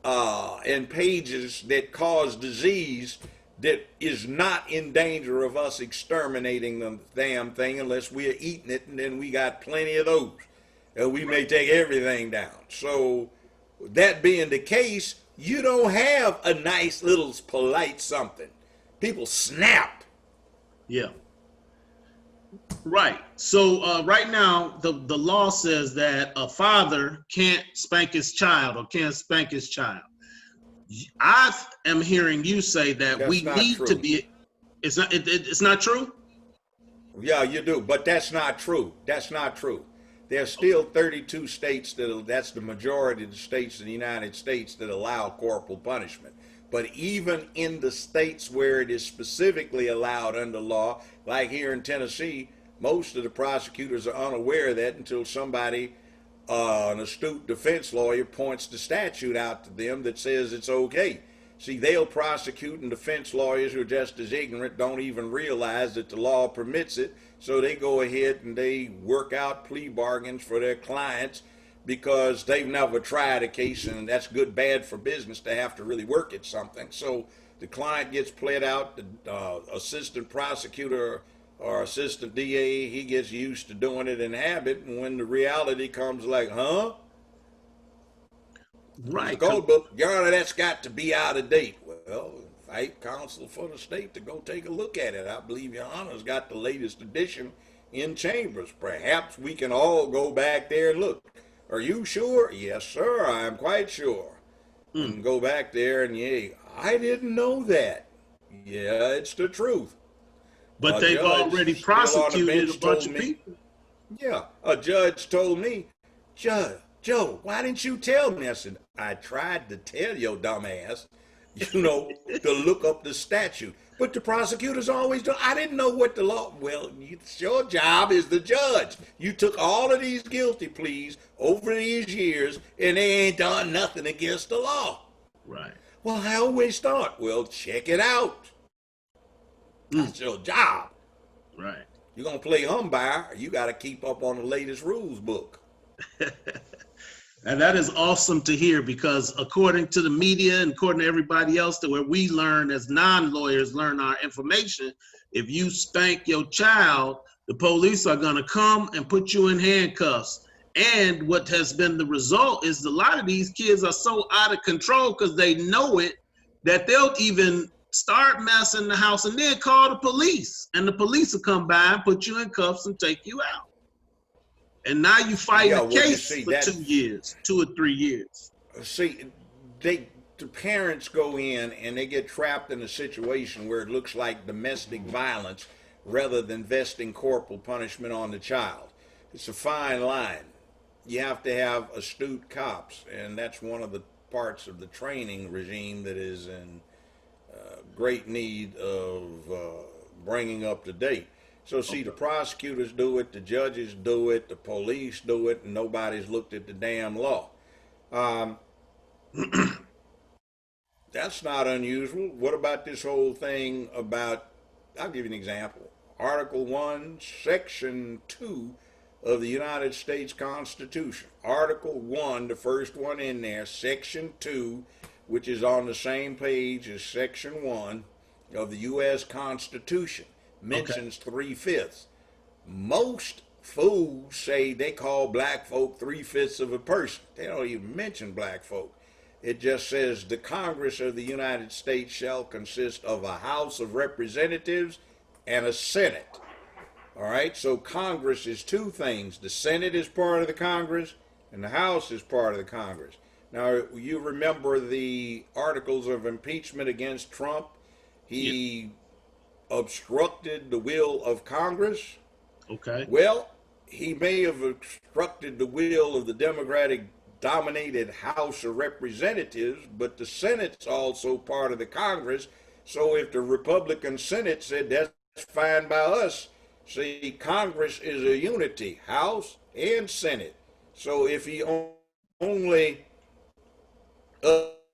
and pages that cause disease that is not in danger of us exterminating the damn thing unless we're eating it, and then we got plenty of those. And we may take everything down. So that being the case, you don't have a nice little polite something. People snap. Yeah. Right. So right now, the law says that a father can't spank his child or can't spank his child. I am hearing you say that we need to be. It's not true. Yeah, you do, but that's not true. That's not true. There's still 32 states that's the majority of the states in the United States that allow corporal punishment. But even in the states where it is specifically allowed under law, like here in Tennessee, most of the prosecutors are unaware of that until somebody, an astute defense lawyer, points the statute out to them that says it's okay. See, they'll prosecute, and defense lawyers who are just as ignorant don't even realize that the law permits it. So they go ahead and they work out plea bargains for their clients because they've never tried a case, and that's bad for business to have to really work at something. So the client gets pled out, the assistant prosecutor or assistant DA, he gets used to doing it in habit, and when the reality comes like, huh? Right. Code book, Your Honor, that's got to be out of date. Well, invite counsel for the state to go take a look at it. I believe Your Honor's got the latest edition in chambers. Perhaps we can all go back there and look. Are you sure? Yes, sir, I'm quite sure. And go back there and, yeah, I didn't know that. Yeah, it's the truth. But they've already prosecuted a bunch of people. Yeah, a judge told me, Joe, why didn't you tell me? I said, I tried to tell your dumb ass, to look up the statute. But the prosecutors always do. I didn't know what the law. Well, your job is the judge. You took all of these guilty pleas over these years, and they ain't done nothing against the law. Right. Well, how we start? Well, check it out. That's your job. Right. You're gonna play umpire. You got to keep up on the latest rules book. And that is awesome to hear, because according to the media and according to everybody else, that where we learn as non-lawyers learn our information, if you spank your child, the police are going to come and put you in handcuffs. And what has been the result is a lot of these kids are so out of control because they know it, that they'll even start messing the house and then call the police. And the police will come by and put you in cuffs and take you out. And now you fight a case for 2 years, 2 or 3 years. See, the parents go in and they get trapped in a situation where it looks like domestic violence rather than vesting corporal punishment on the child. It's a fine line. You have to have astute cops, and that's one of the parts of the training regime that is in great need of bringing up to date. So see, the prosecutors do it, the judges do it, the police do it, and nobody's looked at the damn law. That's not unusual. What about this whole thing about, I'll give you an example. Article 1, Section 2 of the United States Constitution. Article 1, the first one in there, Section 2, which is on the same page as Section 1 of the U.S. Constitution, mentions 3/5. Most fools say they call black folk 3/5 of a person. They don't even mention black folk. It just says the Congress of the United States shall consist of a House of Representatives and a Senate. All right, so Congress is two things. The Senate is part of the Congress and the House is part of the Congress. Now, you remember the articles of impeachment against Trump? He obstructed the will of Congress. Okay. Well, he may have obstructed the will of the Democratic dominated House of Representatives, but the Senate's also part of the Congress. So if the Republican Senate said that's fine by us, see, Congress is a unity, House and Senate. So if he only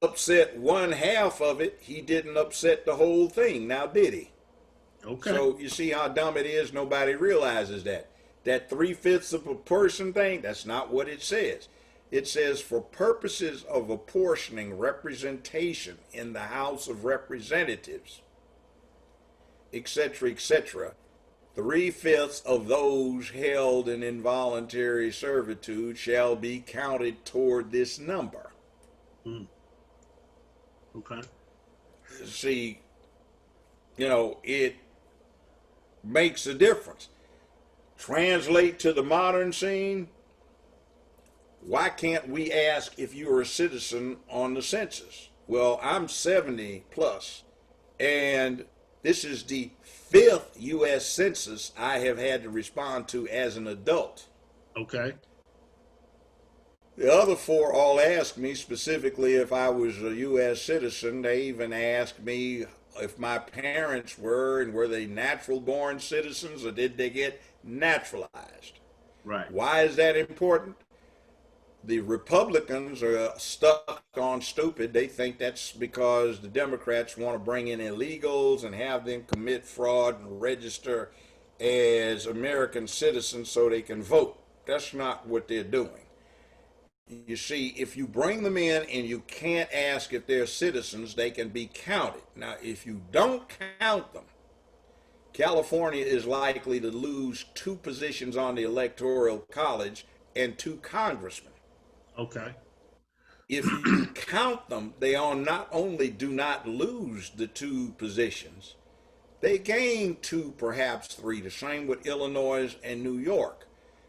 upset one half of it, he didn't upset the whole thing, now did he? Okay. So you see how dumb it is? Nobody realizes that. That 3/5 of a person thing, that's not what it says. It says for purposes of apportioning representation in the House of Representatives, etc., etc., 3/5 of those held in involuntary servitude shall be counted toward this number. Okay. See, it makes a difference. Translate to the modern scene. Why can't we ask if you're a citizen on the census? Well, I'm 70 plus, and this is the 5th U.S. Census I have had to respond to as an adult. Okay. The other 4 all asked me specifically if I was a U.S. citizen. They even asked me if my parents were, and were they natural born citizens or did they get naturalized? Right. Why is that important? The Republicans are stuck on stupid. They think that's because the Democrats want to bring in illegals and have them commit fraud and register as American citizens so they can vote. That's not what they're doing. You see, if you bring them in and you can't ask if they're citizens, they can be counted. Now, if you don't count them, California is likely to lose 2 positions on the Electoral College and 2 congressmen. Okay. If you count them, they not only do not lose the 2 positions, they gain 2, perhaps 3. The same with Illinois and New York.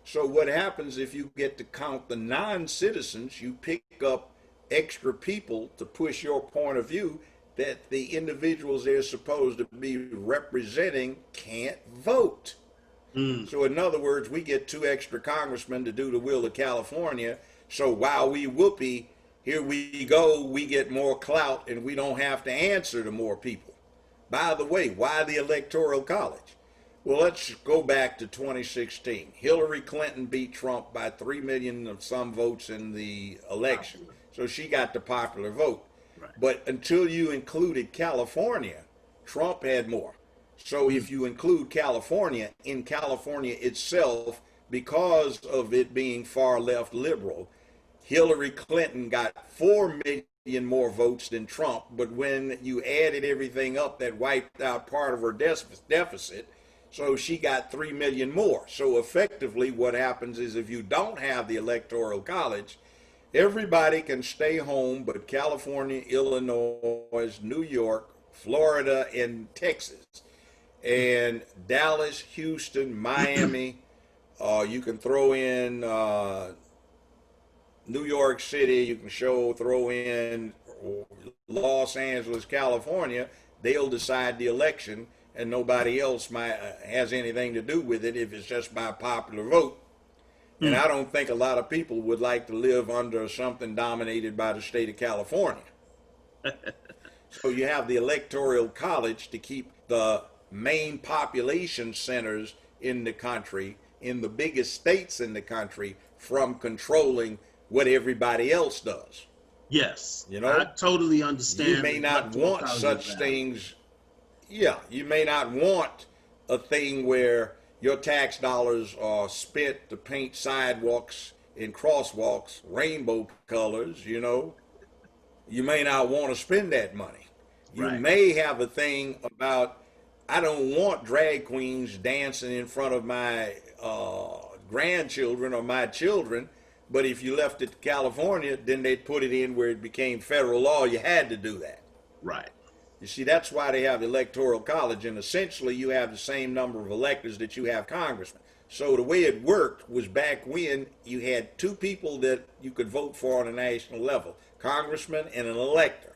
So what happens if you get to count the non-citizens, you pick up extra people to push your point of view that the individuals they're supposed to be representing can't vote. So in other words, we get 2 extra congressmen to do the will of California. So while we here we go, we get more clout and we don't have to answer to more people. By the way, why the Electoral College? Well, let's go back to 2016. Hillary Clinton beat Trump by 3 million of some votes in the election. So she got the popular vote. Right. But until you included California, Trump had more. So if you include California, in California itself, because of it being far left liberal, Hillary Clinton got 4 million more votes than Trump. But when you added everything up, that wiped out part of her deficit. So she got 3 million more. So effectively what happens is if you don't have the Electoral College, everybody can stay home but California, Illinois, New York, Florida, and Texas. And Dallas, Houston, Miami, you can throw in New York City, you can throw in Los Angeles, California. They'll decide the election, and nobody else has anything to do with it if it's just by popular vote. And I don't think a lot of people would like to live under something dominated by the state of California. So you have the Electoral College to keep the main population centers in the country, in the biggest states in the country, from controlling what everybody else does. Yes, you know, I totally understand. You may not want such things. Yeah, you may not want a thing where your tax dollars are spent to paint sidewalks and crosswalks rainbow colors. You know, you may not want to spend that money. You may have a thing about, I don't want drag queens dancing in front of my grandchildren or my children, but if you left it to California, then they'd put it in where it became federal law. You had to do that. Right. You see, that's why they have the Electoral College, and essentially you have the same number of electors that you have congressmen. So the way it worked was back when you had two people that you could vote for on a national level, congressman and an elector.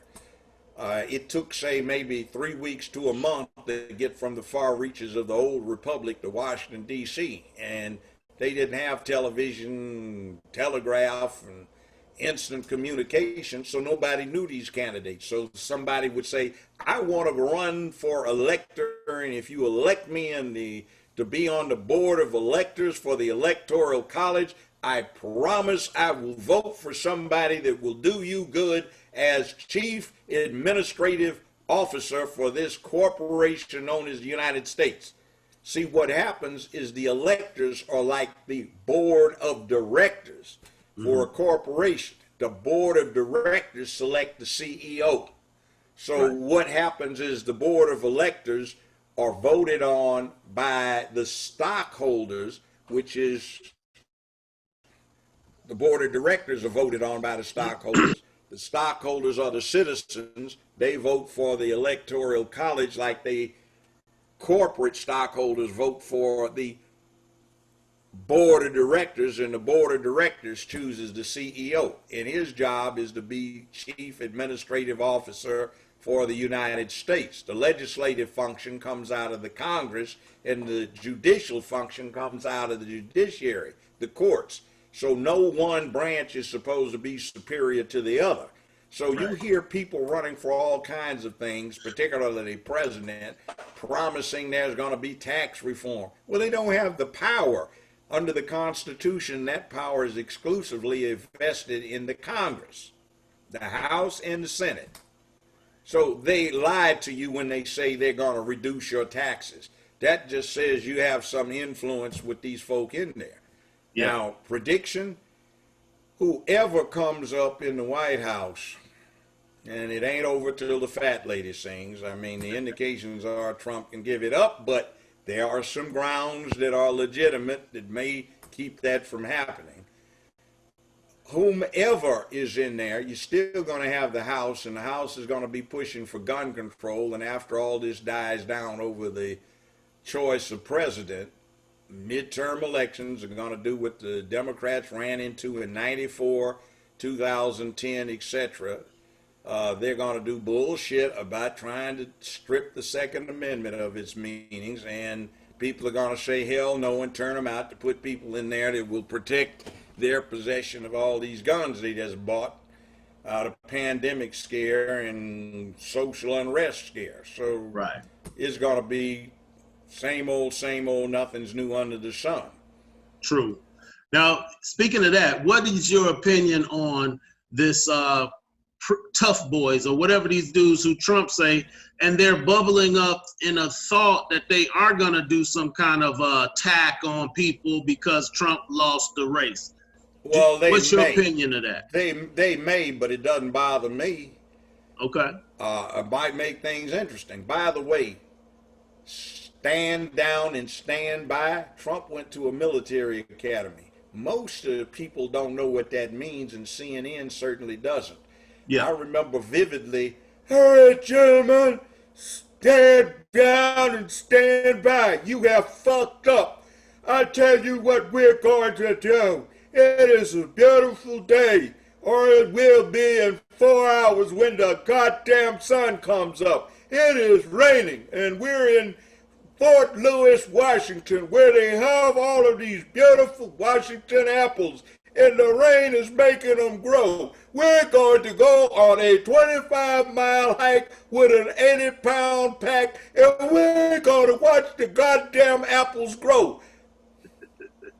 It took, say, maybe 3 weeks to a month to get from the far reaches of the old republic to Washington, D.C., and they didn't have television, telegraph, and instant communication, so nobody knew these candidates. So somebody would say, I want to run for elector, and if you elect me to be on the board of electors for the Electoral College, I promise I will vote for somebody that will do you good as chief administrative officer for this corporation known as the United States. See, what happens is the electors are like the board of directors for a corporation. The board of directors select the CEO. So what happens is the board of electors are voted on by the stockholders, which is the board of directors are voted on by the stockholders. The stockholders are the citizens. They vote for the Electoral College like the corporate stockholders vote for the board of directors, and the board of directors chooses the CEO, and his job is to be chief administrative officer for the United States. The legislative function comes out of the Congress, and the judicial function comes out of the judiciary, the courts. So no one branch is supposed to be superior to the other. So you hear people running for all kinds of things, particularly the president, promising there's going to be tax reform. Well, they don't have the power. Under the Constitution, that power is exclusively vested in the Congress, the House and the Senate. So they lied to you when they say they're going to reduce your taxes. That just says you have some influence with these folk in there. Yeah. Now, prediction, whoever comes up in the White House, and it ain't over till the fat lady sings. I mean, the indications are Trump can give it up, but there are some grounds that are legitimate that may keep that from happening. Whomever is in there, you're still going to have the House, and the House is going to be pushing for gun control. And after all this dies down over the choice of president, midterm elections are going to do what the Democrats ran into in 94, 2010, etc. They're going to do bullshit about trying to strip the Second Amendment of its meanings, and people are going to say hell no and turn them out to put people in there that will protect their possession of all these guns they just bought. the pandemic scare and social unrest scare. So Right. it's going to be same old, nothing's new under the sun. True. Now, speaking of that, what is your opinion on this tough boys or whatever these dudes who Trump say, and they're bubbling up in a thought that they are going to do some kind of attack on people because Trump lost the race? Well, What's your opinion of that? They may, but it doesn't bother me. Okay. It might make things interesting. By the way, stand down and stand by. Trump went to a military academy. Most people don't know what that means, and CNN certainly doesn't. Yeah. I remember vividly, all right, gentlemen, stand down and stand by. You have fucked up. I tell you what we're going to do. It is a beautiful day, or it will be in 4 hours when the goddamn sun comes up. It is raining, and we're in Fort Lewis, Washington, where they have all of these beautiful Washington apples, and the rain is making them grow. We're going to go on a 25-mile hike with an 80-pound pack, and we're going to watch the goddamn apples grow.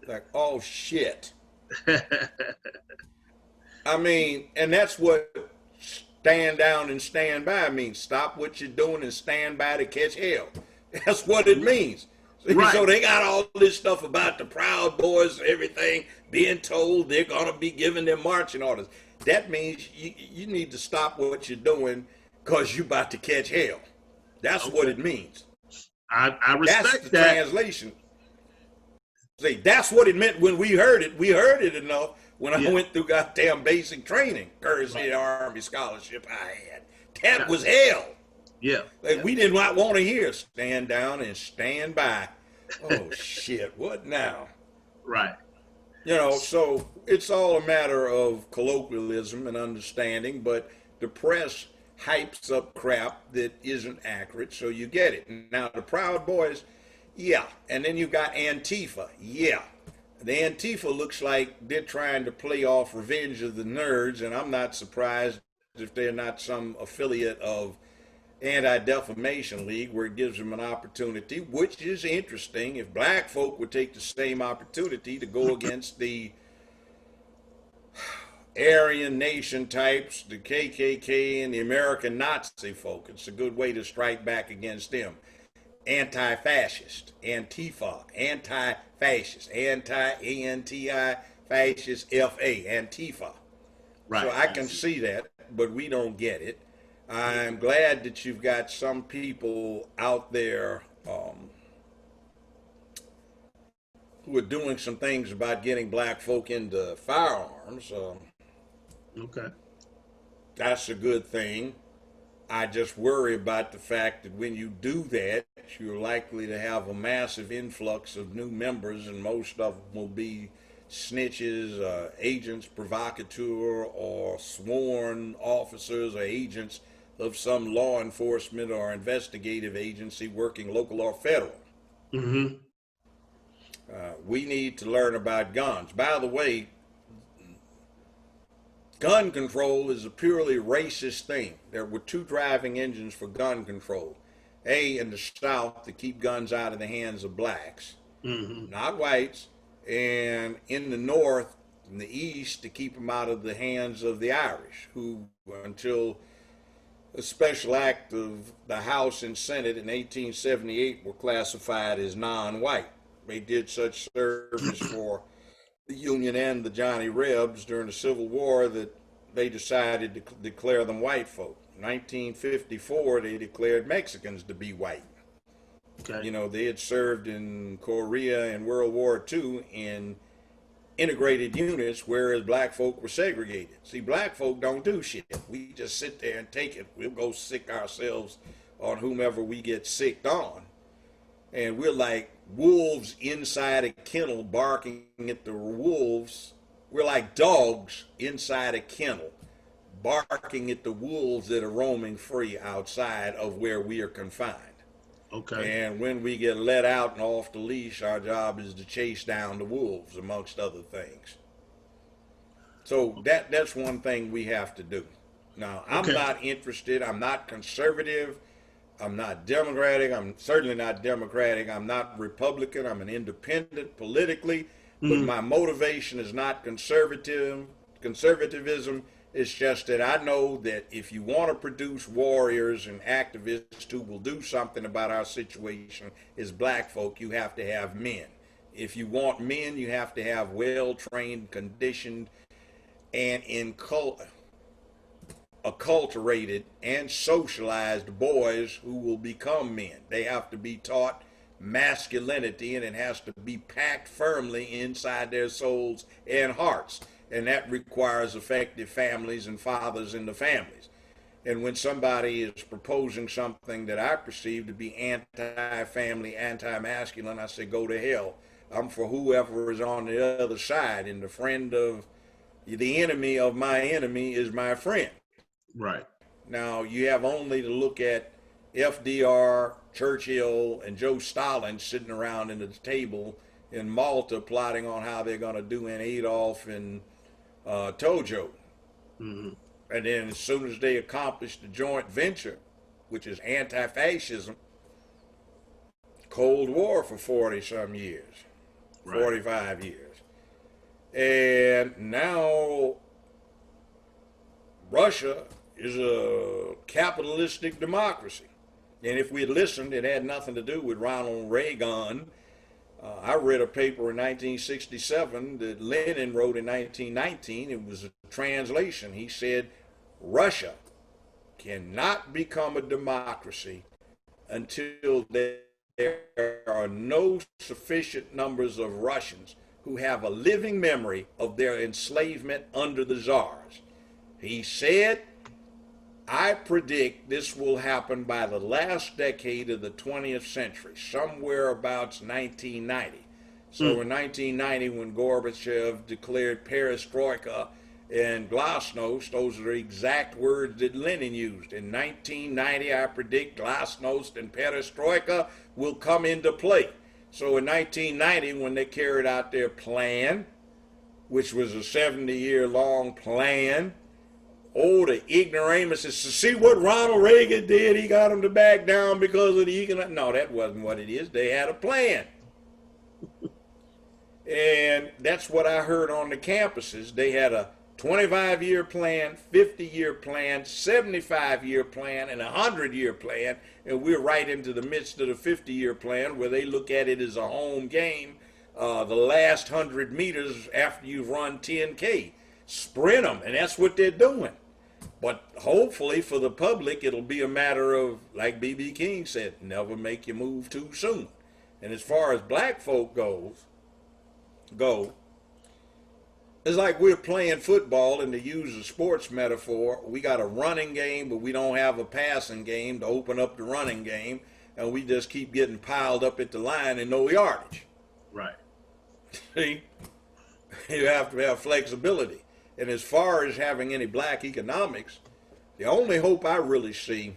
Like, oh, shit. I mean, and that's what stand down and stand by means. Stop what you're doing and stand by to catch hell. That's what it means. Right. So they got all this stuff about the Proud Boys and everything, being told they're going to be giving them marching orders. That means you need to stop what you're doing because you're about to catch hell. That's what it means. I respect that's the translation. See, that's what it meant when we heard it. We heard it enough when I went through goddamn basic training, courtesy of the Army scholarship I had. That was hell. Yeah. Like, we did not want to hear stand down and stand by. Oh, shit, what now? Right. You know, so it's all a matter of colloquialism and understanding, but the press hypes up crap that isn't accurate, so you get it. Now, the Proud Boys, yeah. And then you got Antifa, yeah. The Antifa looks like they're trying to play off Revenge of the Nerds, and I'm not surprised if they're not some affiliate of Anti-Defamation League, where it gives them an opportunity, which is interesting. If black folk would take the same opportunity to go against the Aryan Nation types, the KKK and the American Nazi folk, it's a good way to strike back against them. Anti-fascist, Antifa, anti-fascist, anti-A-N-T-I, fascist, F-A, Antifa. Right. So I can see that, but we don't get it. I'm glad that you've got some people out there who are doing some things about getting black folk into firearms. Okay. That's a good thing. I just worry about the fact that when you do that, you're likely to have a massive influx of new members, and most of them will be snitches, agents provocateur, or sworn officers or agents of some law enforcement or investigative agency working local or federal. Mm-hmm. We need to learn about guns. By the way, gun control is a purely racist thing. There were two driving engines for gun control. A, in the South, to keep guns out of the hands of blacks, not whites, and in the North, in the East, to keep them out of the hands of the Irish, who, until a special act of the House and Senate in 1878, were classified as non-white. They did such service for the Union and the Johnny Rebs during the Civil War that they decided to declare them white folk. In 1954, they declared Mexicans to be white. Okay. You know, they had served in Korea and World War II in integrated units, whereas black folk were segregated. See, black folk don't do shit. We just sit there and take it. We'll go sick ourselves on whomever we get sicked on. And we're like wolves inside a kennel barking at the wolves. We're like dogs inside a kennel barking at the wolves that are roaming free outside of where we are confined. Okay. And when we get let out and off the leash, our job is to chase down the wolves, amongst other things. So that's one thing we have to do. Now, I'm Okay. not interested. I'm not conservative. I'm not Democratic. I'm certainly not Democratic. I'm not Republican. I'm an independent politically. But Mhm. my motivation is not conservatism. It's just that I know that if you want to produce warriors and activists who will do something about our situation as black folk, you have to have men. If you want men, you have to have well-trained, conditioned, and acculturated and socialized boys who will become men. They have to be taught masculinity, and it has to be packed firmly inside their souls and hearts. And that requires effective families and fathers in the families. And when somebody is proposing something that I perceive to be anti-family, anti-masculine, I say, go to hell. I'm for whoever is on the other side. And the enemy of my enemy is my friend. Right. Now, you have only to look at FDR, Churchill, and Joe Stalin sitting around in the table in Malta plotting on how they're going to do in Adolf and Tojo. Hmm. And then as soon as they accomplish the joint venture, which is anti-fascism, Cold War for 40 some years, Right. 45 years. And now Russia is a capitalistic democracy. And if we had listened, it had nothing to do with Ronald Reagan. I read a paper in 1967 that Lenin wrote in 1919. It was a translation. He said, Russia cannot become a democracy until there are no sufficient numbers of Russians who have a living memory of their enslavement under the czars. He said, I predict this will happen by the last decade of the 20th century, somewhere about 1990. So in 1990, when Gorbachev declared perestroika and glasnost, those are the exact words that Lenin used. In 1990, I predict glasnost and perestroika will come into play. So in 1990, when they carried out their plan, which was a 70-year-long plan, the ignoramuses to see what Ronald Reagan did. He got them to back down because of the economic. No, that wasn't what it is. They had a plan. And that's what I heard on the campuses. They had a 25-year plan, 50-year plan, 75-year plan, and a 100-year plan. And we're right into the midst of the 50-year plan where they look at it as a home game. The last 100 meters after you've run 10K. Sprint them, and that's what they're doing. But hopefully for the public, it'll be a matter of, like B.B. King said, never make your move too soon. And as far as black folk go, it's like we're playing football, and to use a sports metaphor, we got a running game, but we don't have a passing game to open up the running game, and we just keep getting piled up at the line and no yardage. Right. See? You have to have flexibility. And as far as having any black economics, the only hope I really see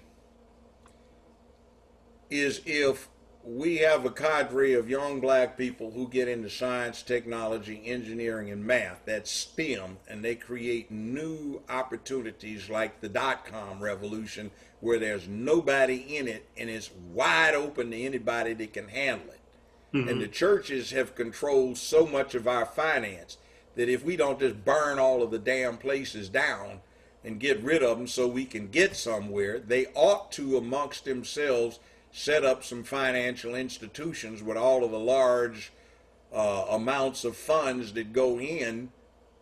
is if we have a cadre of young black people who get into science, technology, engineering, and math, that's STEM, and they create new opportunities like the dot-com revolution where there's nobody in it and it's wide open to anybody that can handle it. Mm-hmm. And the churches have controlled so much of our finance that if we don't just burn all of the damn places down and get rid of them so we can get somewhere, they ought to, amongst themselves, set up some financial institutions with all of the large amounts of funds that go in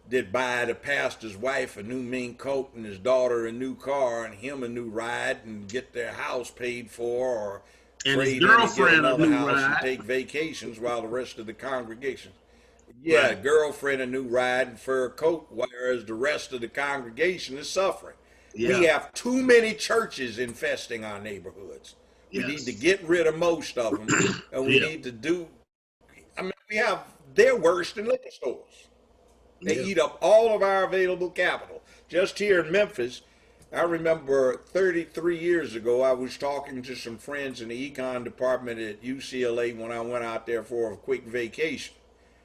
that buy the pastor's wife a new mink coat and his daughter a new car and him a new ride and get their house paid for, or and trade his in and girlfriend get another a new house ride. and take vacations while the rest of the congregation. Yeah, right. Girlfriend a new ride and fur coat, whereas the rest of the congregation is suffering. Yeah. We have too many churches infesting our neighborhoods. We need to get rid of most of them, and we need to do, they're worse than liquor stores. They eat up all of our available capital. Just here in Memphis, I remember 33 years ago, I was talking to some friends in the econ department at UCLA when I went out there for a quick vacation.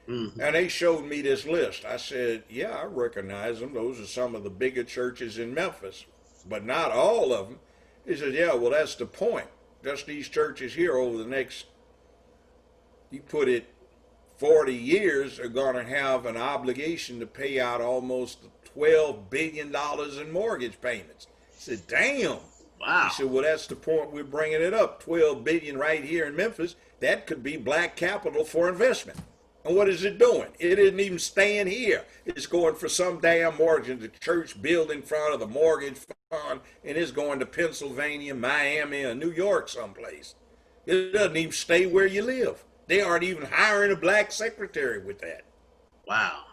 Mm-hmm. And they showed me this list. I said, yeah, I recognize them. Those are some of the bigger churches in Memphis, but not all of them. He said, yeah, well, that's the point. Just these churches here over the next, you put it, 40 years are going to have an obligation to pay out almost $12 billion in mortgage payments. I said, damn. Wow. He said, well, that's the point we're bringing it up. 12 billion right here in Memphis. That could be black capital for investment. And what is it doing? It isn't even staying here. It's going for some damn mortgage. The church built in front of the mortgage fund, and it's going to Pennsylvania, Miami, or New York someplace. It doesn't even stay where you live. They aren't even hiring a black secretary with that. Wow.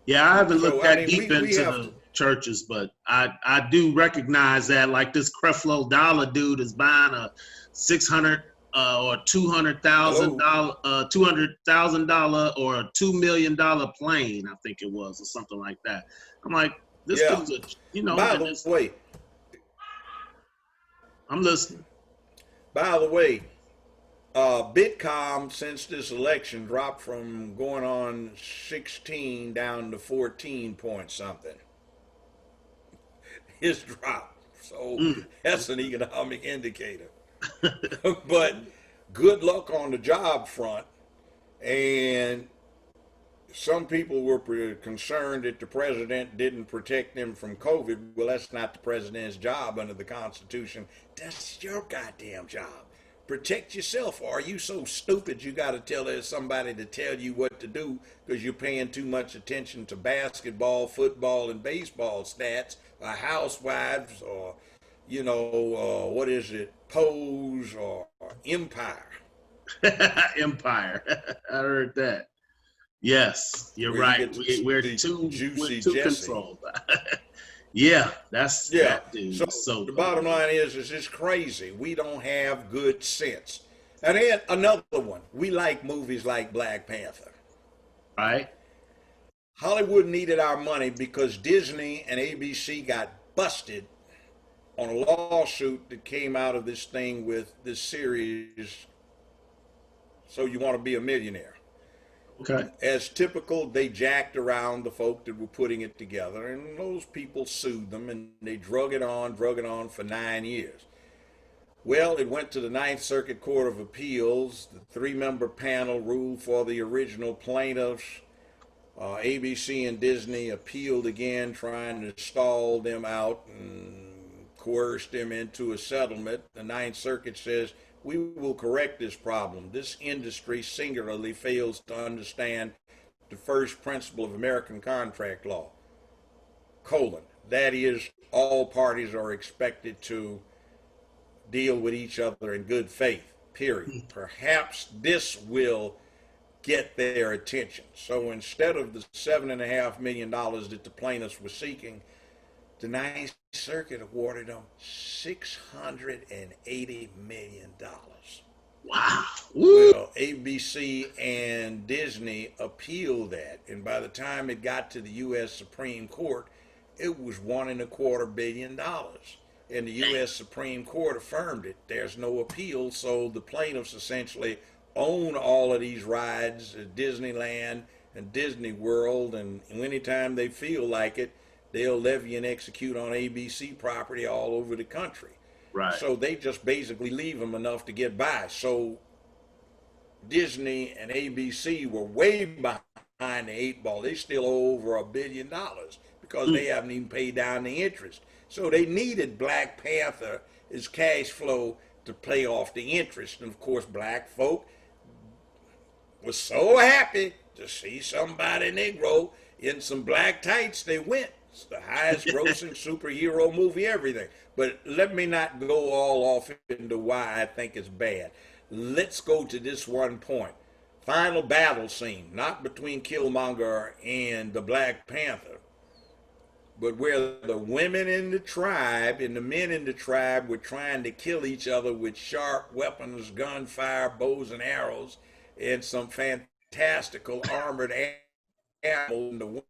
Yeah, I haven't looked that deep into the churches, but I do recognize that, like this Creflo Dollar dude is buying a $600 or $200,000 or a $2 million plane, I think it was, or something like that. I'm like, this dude's a, you know. By the way, I'm listening. By the way, Bitcom since this election dropped from going on 16 down to 14 point something. It's dropped. So that's an economic indicator. But good luck on the job front. And some people were concerned that the president didn't protect them from COVID. Well, that's not the president's job under the Constitution. That's your goddamn job. Protect yourself. Or are you so stupid you got to tell somebody to tell you what to do because you're paying too much attention to basketball, football, and baseball stats, or housewives, or, you know, what is it, Pose, or Empire? Empire. I heard that. Yes, you're right. We're too controlled. Yeah, that's that dude. So the bottom line is it's crazy. We don't have good sense. And then another one. We like movies like Black Panther. Right. Hollywood needed our money because Disney and ABC got busted on a lawsuit that came out of this thing with this series, So You Want to Be a Millionaire. Okay. As typical, they jacked around the folk that were putting it together, and those people sued them, and they drug it on for 9 years. Well, it went to the Ninth Circuit Court of Appeals. The 3-member panel ruled for the original plaintiffs. ABC and Disney appealed again, trying to stall them out and coerce them into a settlement. The Ninth Circuit says, we will correct this problem. This industry singularly fails to understand the first principle of American contract law, : that is, all parties are expected to deal with each other in good faith, period. Perhaps this will get their attention. So instead of the $7.5 million that the plaintiffs were seeking, the Ninth Circuit awarded them $680 million. Wow. Well, ABC and Disney appealed that, and by the time it got to the U.S. Supreme Court, it was $1.25 billion. And the U.S. Supreme Court affirmed it. There's no appeal, so the plaintiffs essentially own all of these rides at Disneyland and Disney World, and anytime they feel like it, they'll levy and execute on ABC property all over the country. Right. So they just basically leave them enough to get by. So Disney and ABC were way behind the 8 ball. They still owe over $1 billion because they haven't even paid down the interest. So they needed Black Panther as cash flow to pay off the interest. And of course, black folk was so happy to see somebody Negro in some black tights. They went. It's the highest grossing superhero movie, everything. But let me not go all off into why I think it's bad. Let's go to this one point. Final battle scene, not between Killmonger and the Black Panther, but where the women in the tribe and the men in the tribe were trying to kill each other with sharp weapons, gunfire, bows and arrows, and some fantastical armored animals. And the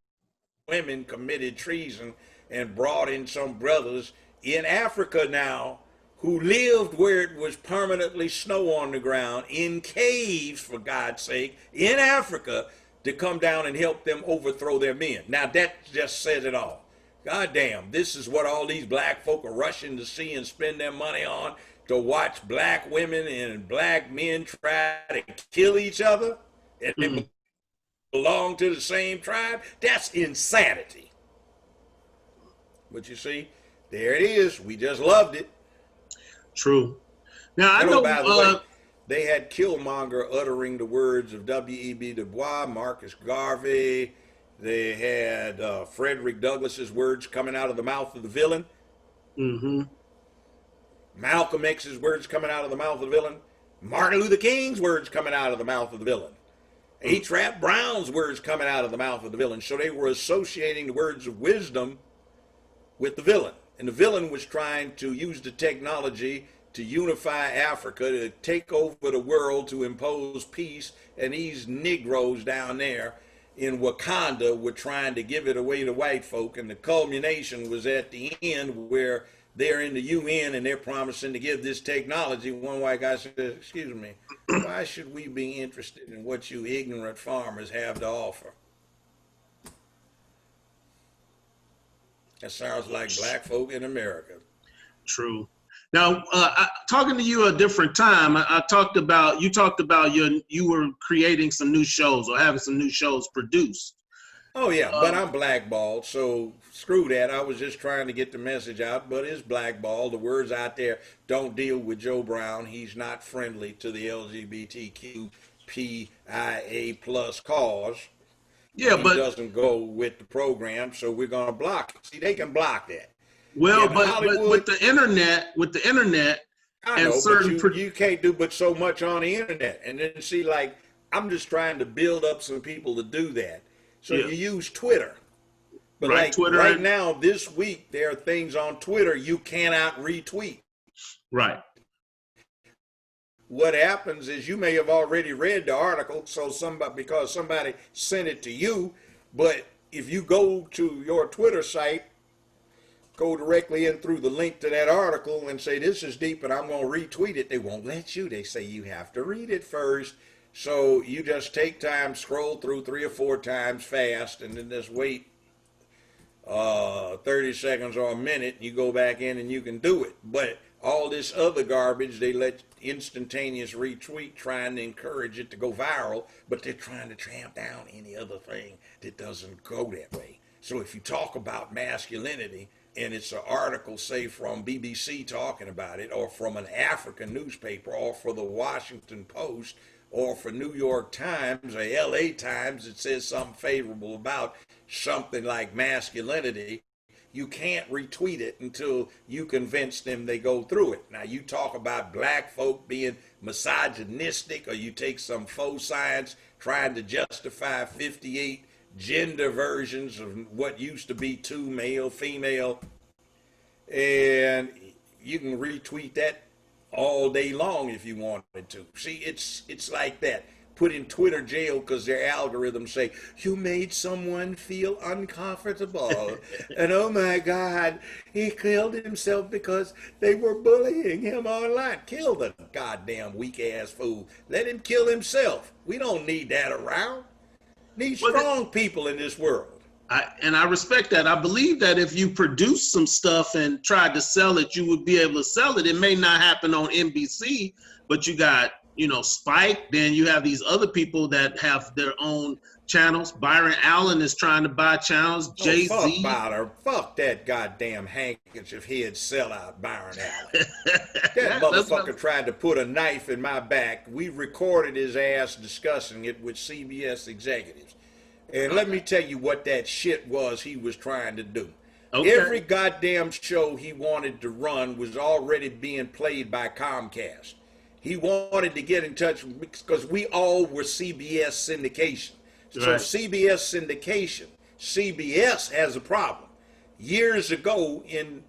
women committed treason and brought in some brothers in Africa now who lived where it was permanently snow on the ground, in caves, for God's sake, in Africa, to come down and help them overthrow their men. Now that just says it all. God damn, this is what all these black folk are rushing to see and spend their money on, to watch black women and black men try to kill each other and they belong to the same tribe. That's insanity. But you see, there it is. We just loved it. True. Now I know. By the way, they had Killmonger uttering the words of W.E.B. Du Bois, Marcus Garvey. They had Frederick Douglass's words coming out of the mouth of the villain. Mm-hmm. Malcolm X's words coming out of the mouth of the villain. Martin Luther King's words coming out of the mouth of the villain. H. Rap Brown's words coming out of the mouth of the villain. So they were associating the words of wisdom with the villain. And the villain was trying to use the technology to unify Africa, to take over the world, to impose peace. And these Negroes down there in Wakanda were trying to give it away to white folk. And the culmination was at the end where they're in the UN and they're promising to give this technology. One white guy said, excuse me, why should we be interested in what you ignorant farmers have to offer? That sounds like black folk in America. True. Now, talking to you a different time, you talked about you were creating some new shows or having some new shows produced. Oh yeah, but I'm blackballed, so screw that. I was just trying to get the message out, but it's blackballed. The words out there, don't deal with Joe Brown. He's not friendly to the LGBTQPIA plus cause. Yeah, but he doesn't go with the program, so we're gonna block it. See, they can block that. Well, yeah, but with the internet, I know, but you can't do but so much on the internet. And then see, like, I'm just trying to build up some people to do that. So you use Twitter. But right, like Twitter, right now, this week, there are things on Twitter you cannot retweet. Right. What happens is you may have already read the article, because somebody sent it to you, but if you go to your Twitter site, go directly in through the link to that article and say, this is deep and I'm going to retweet it, they won't let you. They say you have to read it first. So you just take time, scroll through 3 or 4 times fast, and then just wait 30 seconds or a minute, and you go back in and you can do it. But all this other garbage, they let instantaneous retweet, trying to encourage it to go viral, but they're trying to tramp down any other thing that doesn't go that way. So if you talk about masculinity, and it's an article, say, from BBC talking about it, or from an African newspaper, or for the Washington Post, or for New York Times or LA Times, it says something favorable about something like masculinity, you can't retweet it until you convince them they go through it. Now, you talk about black folk being misogynistic, or you take some faux science trying to justify 58 gender versions of what used to be 2 male, female, and you can retweet that all day long if you wanted to. See, it's like that. Put in Twitter jail because their algorithms say, you made someone feel uncomfortable. And oh my God, he killed himself because they were bullying him online. Kill the goddamn weak ass fool. Let him kill himself. We don't need that around. Need strong people in this world. I respect that. I believe that if you produce some stuff and tried to sell it, you would be able to sell it. It may not happen on NBC, but you got, Spike. Then you have these other people that have their own channels. Byron Allen is trying to buy channels. Jay-Z. Fuck Byron. Fuck that goddamn handkerchief head sellout Byron Allen. That motherfucker tried to put a knife in my back. We recorded his ass discussing it with CBS executives. And let me tell you what that shit was he was trying to do. Okay. Every goddamn show he wanted to run was already being played by Comcast. He wanted to get in touch because we all were CBS syndication. So right. CBS syndication, CBS has a problem. Years ago, in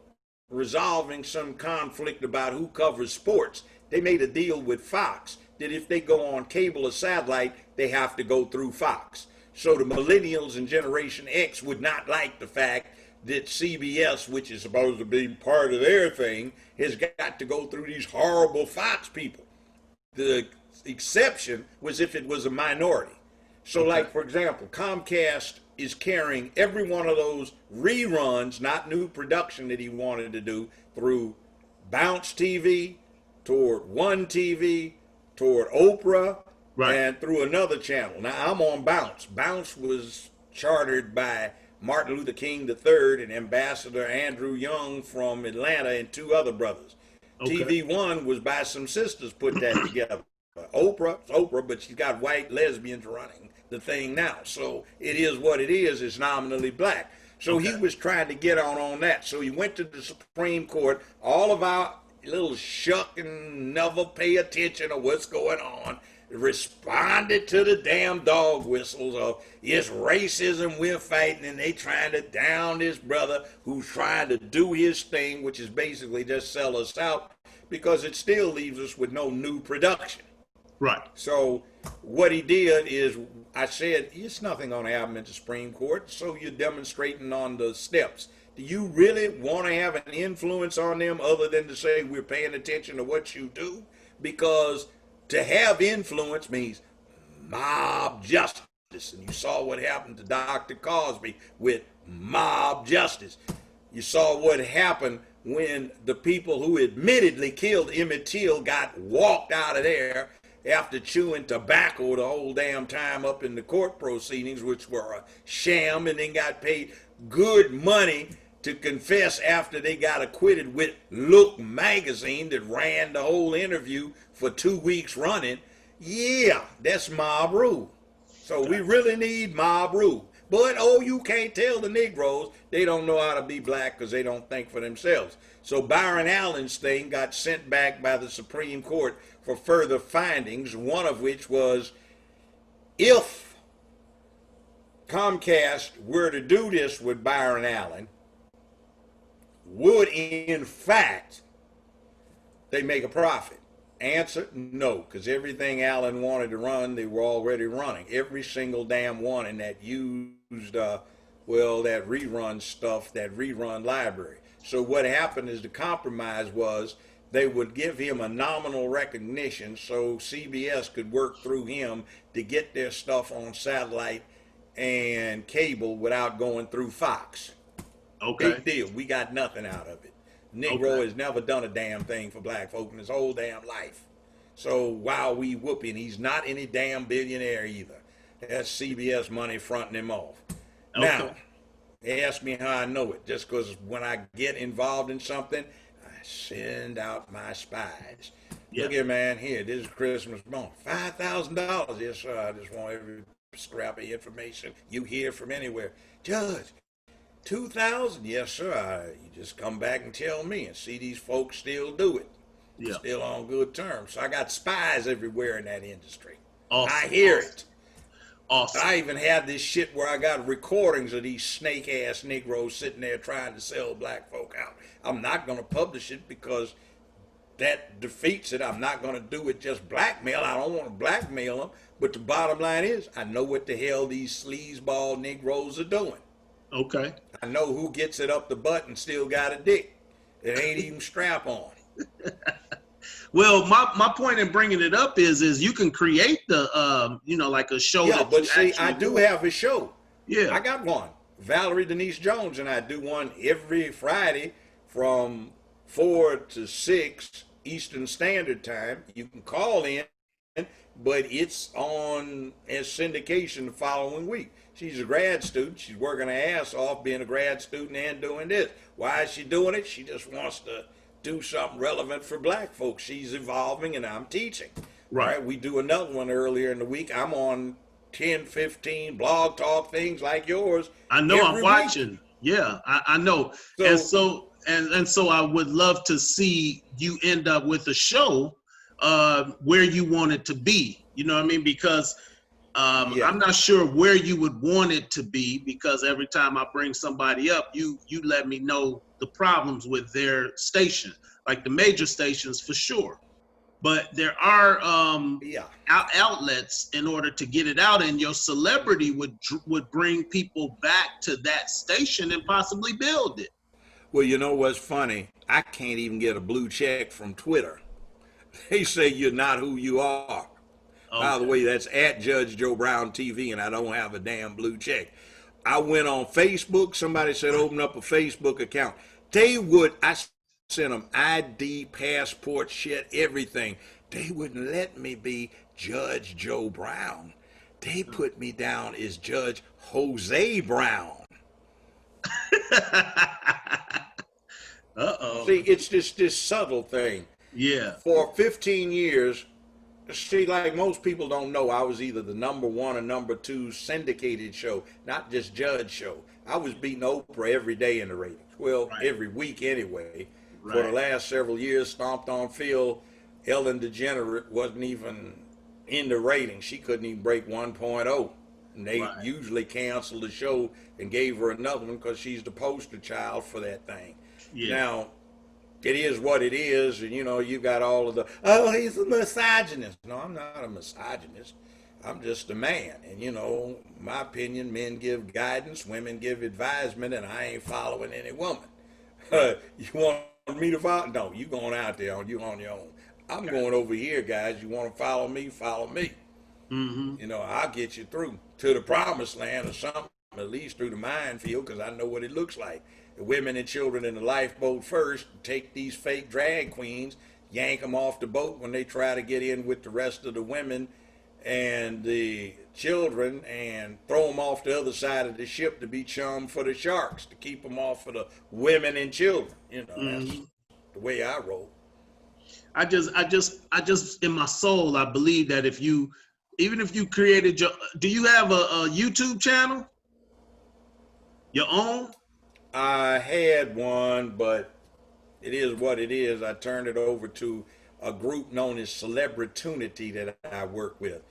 resolving some conflict about who covers sports, they made a deal with Fox that if they go on cable or satellite, they have to go through Fox. So the millennials and Generation X would not like the fact that CBS, which is supposed to be part of their thing, has got to go through these horrible Fox people. The exception was if it was a minority. So, like, for example, Comcast is carrying every one of those reruns, not new production that he wanted to do, through Bounce TV, toward One TV, toward Oprah, and through another channel. Now, I'm on Bounce. Bounce was chartered by Martin Luther King III and Ambassador Andrew Young from Atlanta and two other brothers. TV One was by some sisters put that together. Oprah, but she's got white lesbians running the thing now. So it is what it is. It's nominally black. So he was trying to get on that. So he went to the Supreme Court. All of our little shuck and never pay attention to what's going on responded to the damn dog whistles of it's racism we're fighting, and they trying to down this brother who's trying to do his thing, which is basically just sell us out, because it still leaves us with no new production. Right. So what he did is, I said, it's nothing going to happen at the Supreme Court, so you're demonstrating on the steps. Do you really want to have an influence on them other than to say we're paying attention to what you do? Because to have influence means mob justice. And you saw what happened to Dr. Cosby with mob justice. You saw what happened when the people who admittedly killed Emmett Till got walked out of there after chewing tobacco the whole damn time up in the court proceedings, which were a sham, and then got paid good money to confess after they got acquitted with Look magazine that ran the whole interview for 2 weeks running. Yeah, that's mob rule. So we really need mob rule. But, oh, you can't tell the Negroes they don't know how to be black because they don't think for themselves. So Byron Allen's thing got sent back by the Supreme Court for further findings, one of which was if Comcast were to do this with Byron Allen, would in fact they make a profit? Answer, no, because everything Allen wanted to run, they were already running. Every single damn one in that used, well, that rerun stuff, that rerun library. So what happened is the compromise was they would give him a nominal recognition so CBS could work through him to get their stuff on satellite and cable without going through Fox. Okay. Big deal. We got nothing out of it. Negro has never done a damn thing for black folk in his whole damn life. So while we whooping, he's not any damn billionaire either. That's CBS money fronting him off. Now, ask me how I know it. Just because when I get involved in something, I send out my spies. Look here, man. Here, this is Christmas bonus. $5,000. Yes, sir. I just want every scrap of information you hear from anywhere. Judge, 2,000? Yes, sir. You just come back and tell me, and see these folks still do it. Still on good terms. So I got spies everywhere in that industry. I hear it. I even had this shit where I got recordings of these snake-ass Negroes sitting there trying to sell black folk out. I'm not going to publish it because that defeats it. I'm not going to do it just blackmail. I don't want to blackmail them. But the bottom line is, I know what the hell these sleazeball Negroes are doing. Okay. I know who gets it up the butt and still got a dick. It ain't even strap on. Well, my point in bringing it up is you can create the like a show. Yeah, but see, I do have a show. Yeah, I got one. Valerie Denise Jones and I do one every Friday from 4 to 6 Eastern Standard Time. You can call in, but it's on as syndication the following week. She's a grad student. She's working her ass off being a grad student and doing this. Why is she doing it? She just wants to do something relevant for black folks. She's evolving and I'm teaching. Right. We do another one earlier in the week. I'm on 10, 15 blog talk things like yours. I know, I'm watching. Week. Yeah, I know. So, and so I would love to see you end up with a show where you want it to be. You know what I mean? Because I'm not sure where you would want it to be, because every time I bring somebody up, you let me know the problems with their station, like the major stations for sure. but there are Yeah. outlets in order to get it out, and your celebrity would bring people back to that station and possibly build it. Well, you know what's funny? I can't even get a blue check from Twitter. They say you're not who you are. By the Okay. way, that's at Judge Joe Brown TV, and I don't have a damn blue check. I went on Facebook. Somebody said open up a Facebook account. I sent them ID, passport, shit, everything. They wouldn't let me be Judge Joe Brown. They put me down as Judge Jose Brown. Uh-oh. See, it's just this subtle thing. Yeah. For 15 years, see, like most people don't know, I was either the #1 or #2 syndicated show, not just judge show. I was beating Oprah every day in the ratings. Well, Right. every week anyway. Right. For the last several years, stomped on Phil. Ellen DeGenerate wasn't even in the ratings. She couldn't even break 1.0. And they Right. usually canceled the show and gave her another one because she's the poster child for that thing. Yeah. Now, it is what it is, and you got all of the, oh, he's a misogynist. No, I'm not a misogynist. I'm just a man, and my opinion, men give guidance, women give advisement, and I ain't following any woman. You want me to follow? No, you going out there on your own. I'm going over here, guys. You want to follow me? Follow me. Mm-hmm. I'll get you through to the promised land or something, at least through the minefield, because I know what it looks like. The women and children in the lifeboat first, take these fake drag queens, yank them off the boat when they try to get in with the rest of the women and the children, and throw them off the other side of the ship to be chum for the sharks, to keep them off of the women and children. That's the way I roll. I just in my soul, I believe that even if you created do you have a YouTube channel? Your own? I had one, but it is what it is. I turned it over to a group known as Celebritunity that I work with.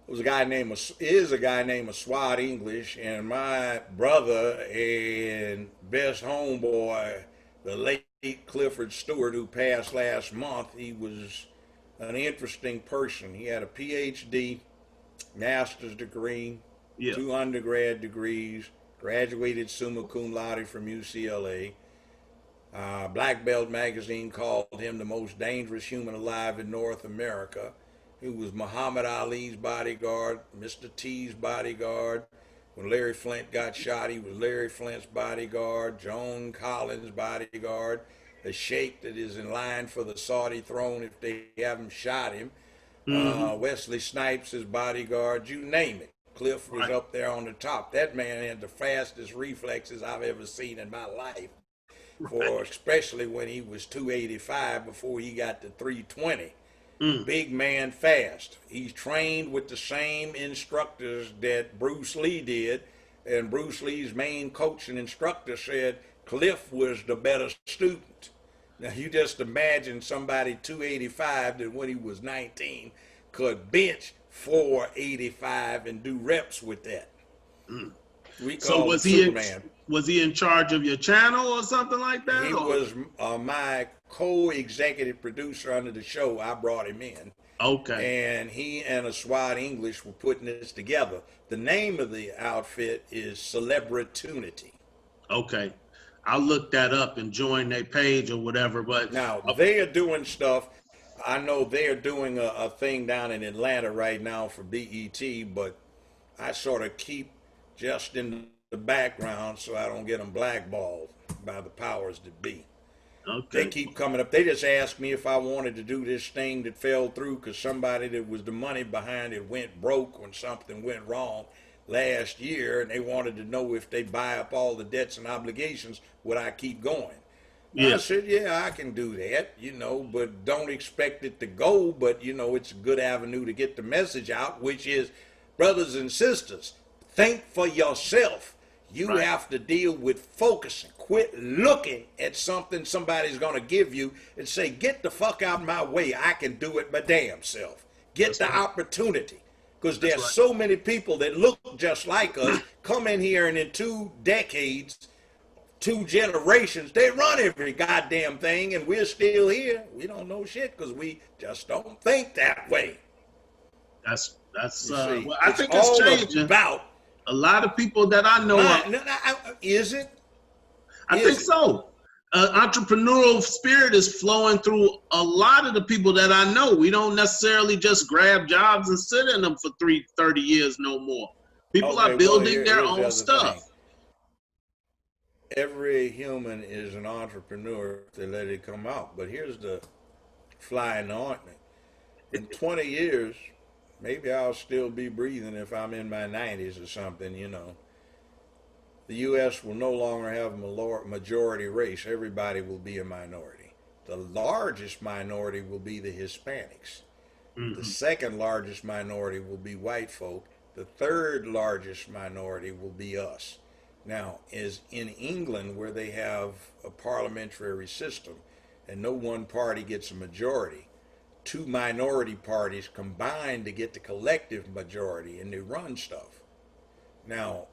Is a guy named Swat English, and my brother and best homeboy, the late Clifford Stewart, who passed last month. He was an interesting person. He had a PhD, master's degree, Yeah. 2 undergrad degrees, graduated summa cum laude from UCLA. Black Belt magazine called him the most dangerous human alive in North America. He was Muhammad Ali's bodyguard, Mr. T's bodyguard. When Larry Flint got shot, he was Larry Flint's bodyguard, Joan Collins' bodyguard, the sheikh that is in line for the Saudi throne if they haven't shot him, Wesley Snipes' bodyguard, you name it. Cliff was up there on the top. That man had the fastest reflexes I've ever seen in my life, especially when he was 285 before he got to 320. Big man, fast. He's trained with the same instructors that Bruce Lee did, and Bruce Lee's main coach and instructor said Cliff was the better student. Now you just imagine somebody 285 that when he was 19 could bench 485 and do reps with that. We call him Superman. Was he in charge of your channel or something like that? He was my co-executive producer under the show. I brought him in. Okay. And he and a Swat English were putting this together. The name of the outfit is Celebritunity. Okay. I'll look that up and join their page or whatever. But now they are doing stuff. I know they're doing a thing down in Atlanta right now for BET, but I sort of keep just in the background so I don't get them blackballed by the powers that be. Okay. They keep coming up. They just asked me if I wanted to do this thing that fell through because somebody that was the money behind it went broke when something went wrong last year, and they wanted to know if they buy up all the debts and obligations, would I keep going? Yeah. I said, yeah, I can do that, but don't expect it to go. But, it's a good avenue to get the message out, which is, brothers and sisters, think for yourself. You have to deal with focusing. Quit looking at something somebody's going to give you and say, get the fuck out of my way. I can do it my damn self. Get the opportunity. Because there's so many people that look just like us, come in here and in 2 decades, 2 generations, they run every goddamn thing, and we're still here. We don't know shit because we just don't think that way. That's You see, well, I it's think it's all changing. about. A lot of people that I know Is it? I think so. Entrepreneurial spirit is flowing through a lot of the people that I know. We don't necessarily just grab jobs and sit in them for 30 years no more. People are building their own stuff. Thing. Every human is an entrepreneur if they let it come out. But here's the fly in the ointment. In 20 years, maybe I'll still be breathing if I'm in my 90s or something, you know. The U.S. will no longer have a majority race. Everybody will be a minority. The largest minority will be the Hispanics. Mm-hmm. The second largest minority will be white folk. The third largest minority will be us. Now, as in England, where they have a parliamentary system and no one party gets a majority, 2 minority parties combine to get the collective majority, and they run stuff. Now,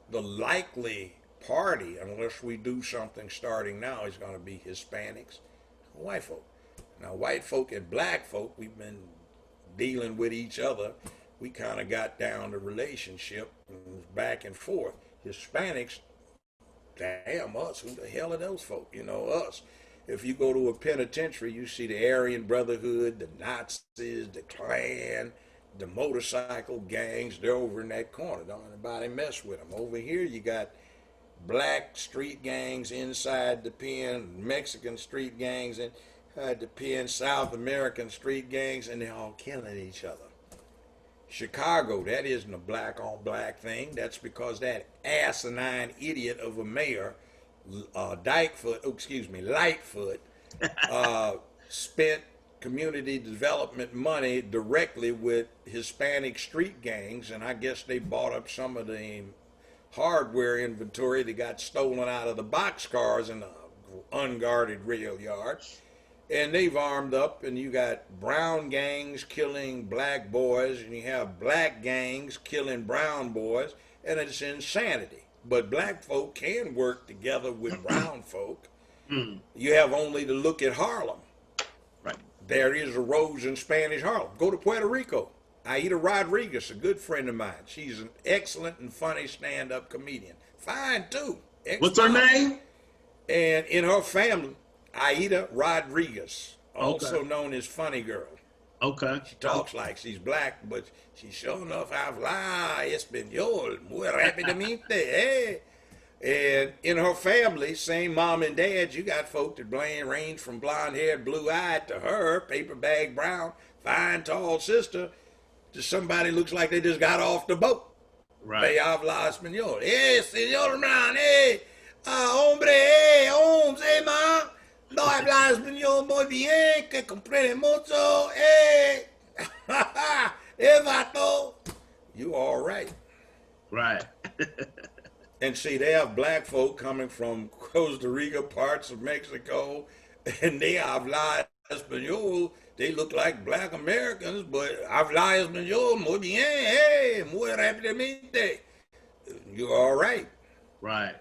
the likely party, unless we do something starting now, is going to be Hispanics, white folk. Now, white folk and black folk, we've been dealing with each other. We kind of got down the relationship back and forth. Hispanics, damn us, who the hell are those folk? You know, us. If you go to a penitentiary, you see the Aryan Brotherhood, the Nazis, the Klan, the motorcycle gangs. They're over in that corner. Don't anybody mess with them. Over here, you got black street gangs inside the pen, Mexican street gangs inside the pen, South American street gangs, and they're all killing each other. Chicago, that isn't a black on black thing. That's because that asinine idiot of a mayor, Lightfoot, spent community development money directly with Hispanic street gangs, and I guess they bought up some of the hardware inventory that got stolen out of the boxcars in the unguarded rail yard. And they've armed up, and you got brown gangs killing black boys, and you have black gangs killing brown boys, and it's insanity. But black folk can work together with brown folk. You have only to look at Harlem. Right. There is a rose in Spanish Harlem. Go to Puerto Rico. Aida Rodriguez, a good friend of mine. She's an excellent and funny stand-up comedian. Fine, too. What's her name? And in her family, Aida Rodriguez, also known as Funny Girl. Okay. She talks like she's black, but she sure enough habla español. Muy rápidamente, eh? And in her family, same mom and dad, you got folk that range from blonde-haired, blue-eyed to her, paper bag brown, fine, tall sister, to somebody looks like they just got off the boat. Right. They habla español. Eh, señor man, hombre, homes, ma. No habla español muy bien, que comprende mucho, vato. You all right. Right. And see, they have black folk coming from Costa Rica, parts of Mexico, and they habla español. They look like black Americans, but habla español muy bien, muy rápidamente. You're all right. Right,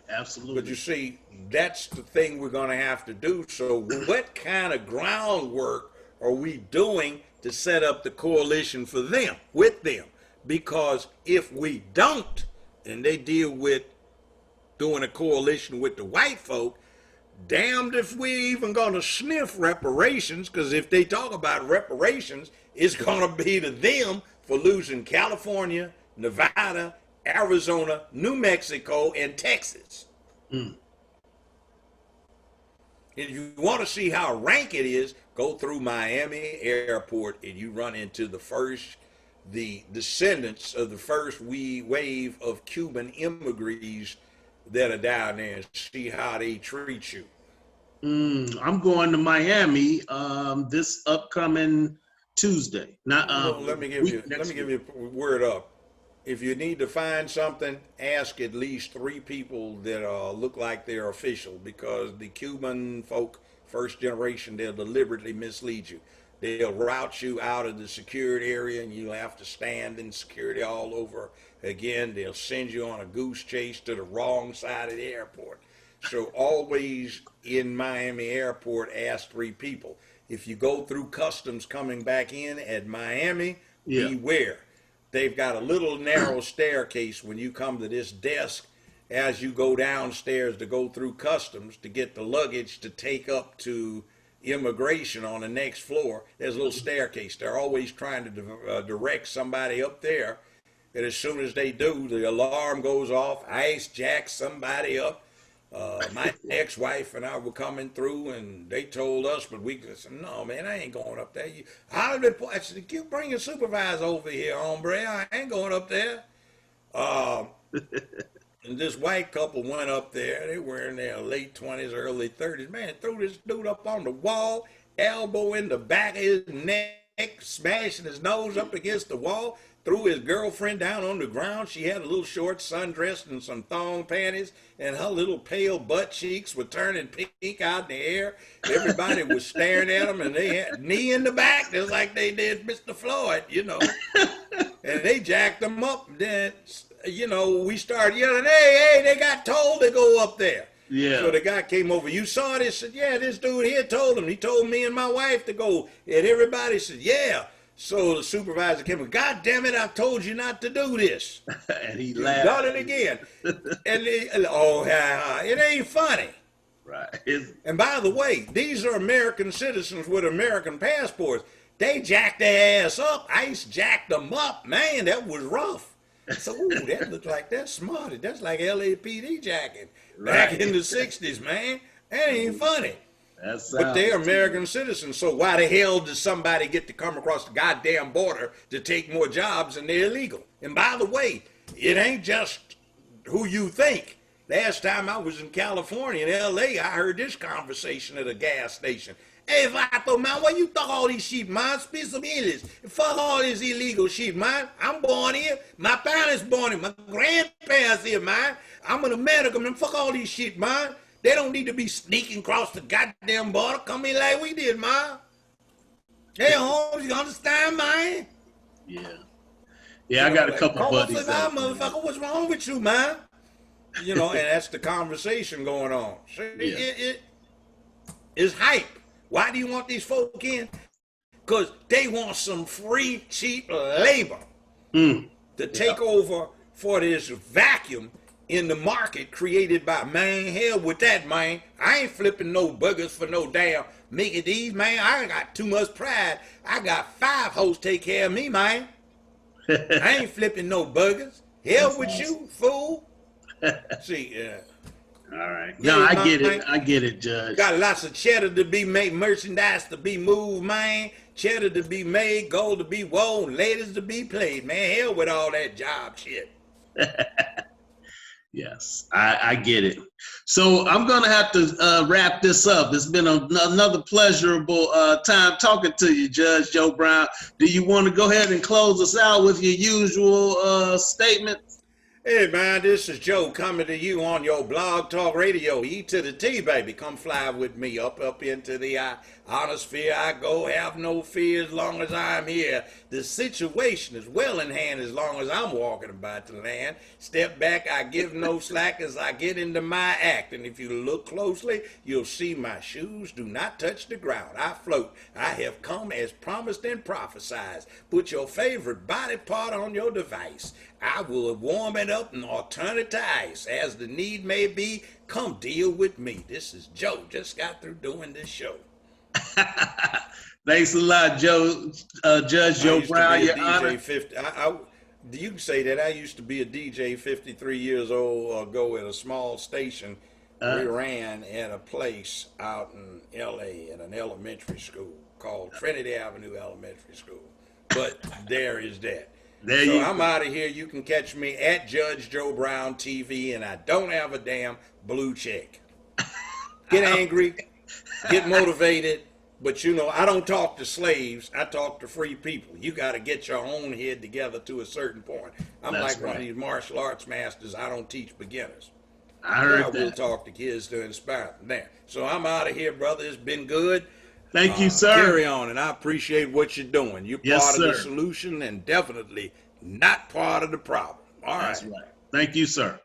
absolutely. But you see, that's the thing we're going to have to do. So what kind of groundwork are we doing to set up the coalition for them, with them? Because if we don't, and they deal with doing a coalition with the white folk, damned if we even going to sniff reparations, because if they talk about reparations, it's going to be to them for losing California, Nevada, Arizona, New Mexico, and Texas. If you want to see how rank it is, go through Miami Airport and you run into the descendants of the first wave of Cuban immigrants that are down there, and see how they treat you. I'm going to Miami this upcoming Tuesday. Let me give you a word up. If you need to find something, ask at least 3 people that look like they're official, because the Cuban folk, first generation, they'll deliberately mislead you. They'll route you out of the security area and you'll have to stand in security all over again. They'll send you on a goose chase to the wrong side of the airport. So always in Miami Airport, ask 3 people. If you go through customs coming back in at Miami, Yeah. beware. They've got a little narrow staircase when you come to this desk as you go downstairs to go through customs to get the luggage to take up to immigration on the next floor. There's a little staircase. They're always trying to direct somebody up there. And as soon as they do, the alarm goes off. Ice jacks somebody up. My ex-wife and I were coming through, and they told us, but we said, no, man, I ain't going up there. I said, you bring your supervisor over here, hombre. I ain't going up there. And this white couple went up there. They were in their late 20s, early 30s. Man, threw this dude up on the wall, elbow in the back of his neck, smashing his nose up against the wall, threw his girlfriend down on the ground. She had a little short sundress and some thong panties, and her little pale butt cheeks were turning pink out in the air. Everybody was staring at them, and they had knee in the back, just like they did Mr. Floyd, you know. And they jacked them up. Then, you know, we started yelling, hey, they got told to go up there. Yeah. So the guy came over. You saw this? Said, yeah, this dude here told him. He told me and my wife to go. And everybody said, yeah. So the supervisor came and, God damn it, I told you not to do this. And he laughed. Done it again. And it ain't funny. Right. And by the way, these are American citizens with American passports. They jacked their ass up. ICE jacked them up. Man, that was rough. So, ooh, that looks like that's smart. That's like LAPD jacking back in the 60s, man. That ain't funny. But they're American citizens, so why the hell does somebody get to come across the goddamn border to take more jobs and they're illegal? And by the way, it ain't just who you think. Last time I was in California, in LA, I heard this conversation at a gas station. Hey, Vato, man, where you thought all these shit, man? Speak some English. Fuck all this illegal shit, man. I'm born here. My parents born here. My grandparents here, man. I'm an American, man. Fuck all these shit, man. They don't need to be sneaking across the goddamn border. Come in like we did, man. Hey, Holmes, you understand, man? Yeah. Yeah, I got a couple buddies. Motherfucker, what's wrong with you, man? You know, and that's the conversation going on. So it's hype. Why do you want these folk in? Because they want some free, cheap labor to take over for this vacuum in the market created by, man, hell with that, man. I ain't flipping no burgers for no damn Mickey D's, man. I got too much pride. I got 5 hoes take care of me, man. I ain't flipping no burgers. Hell with you, fool. See, all right. No, I get it. I get it, Judge. Got lots of cheddar to be made, merchandise to be moved, man. Cheddar to be made, gold to be won, ladies to be played, man. Hell with all that job shit. Yes, I get it. So I'm going to have to wrap this up. It's been another pleasurable time talking to you, Judge Joe Brown. Do you want to go ahead and close us out with your usual statement? Hey, man, this is Joe coming to you on your Blog Talk Radio. E to the T, baby. Come fly with me up into the ionosphere. I go, have no fear as long as I'm here. The situation is well in hand as long as I'm walking about the land. Step back, I give no slack as I get into my act. And if you look closely, you'll see my shoes do not touch the ground. I float. I have come as promised and prophesied. Put your favorite body part on your device. I will warm it up and turn it to ice. As the need may be, come deal with me. This is Joe. Just got through doing this show. Thanks a lot, Joe. Judge Joe Brown, your honor. You can say that I used to be a DJ 53 years old ago at a small station we ran at a place out in L.A. at an elementary school called Trinity Avenue Elementary School. But there is that. So I'm out of here. You can catch me at Judge Joe Brown TV, and I don't have a damn blue check. Get angry, get motivated, but you know, I don't talk to slaves. I talk to free people. You got to get your own head together to a certain point. I'm like one of these martial arts masters. I don't teach beginners. I heard that. I will talk to kids to inspire them. There. So I'm out of here, brother. It's been good. Thank you, sir. Carry on, and I appreciate what you're doing. You're part of the solution and definitely not part of the problem. All right. That's right. Thank you, sir.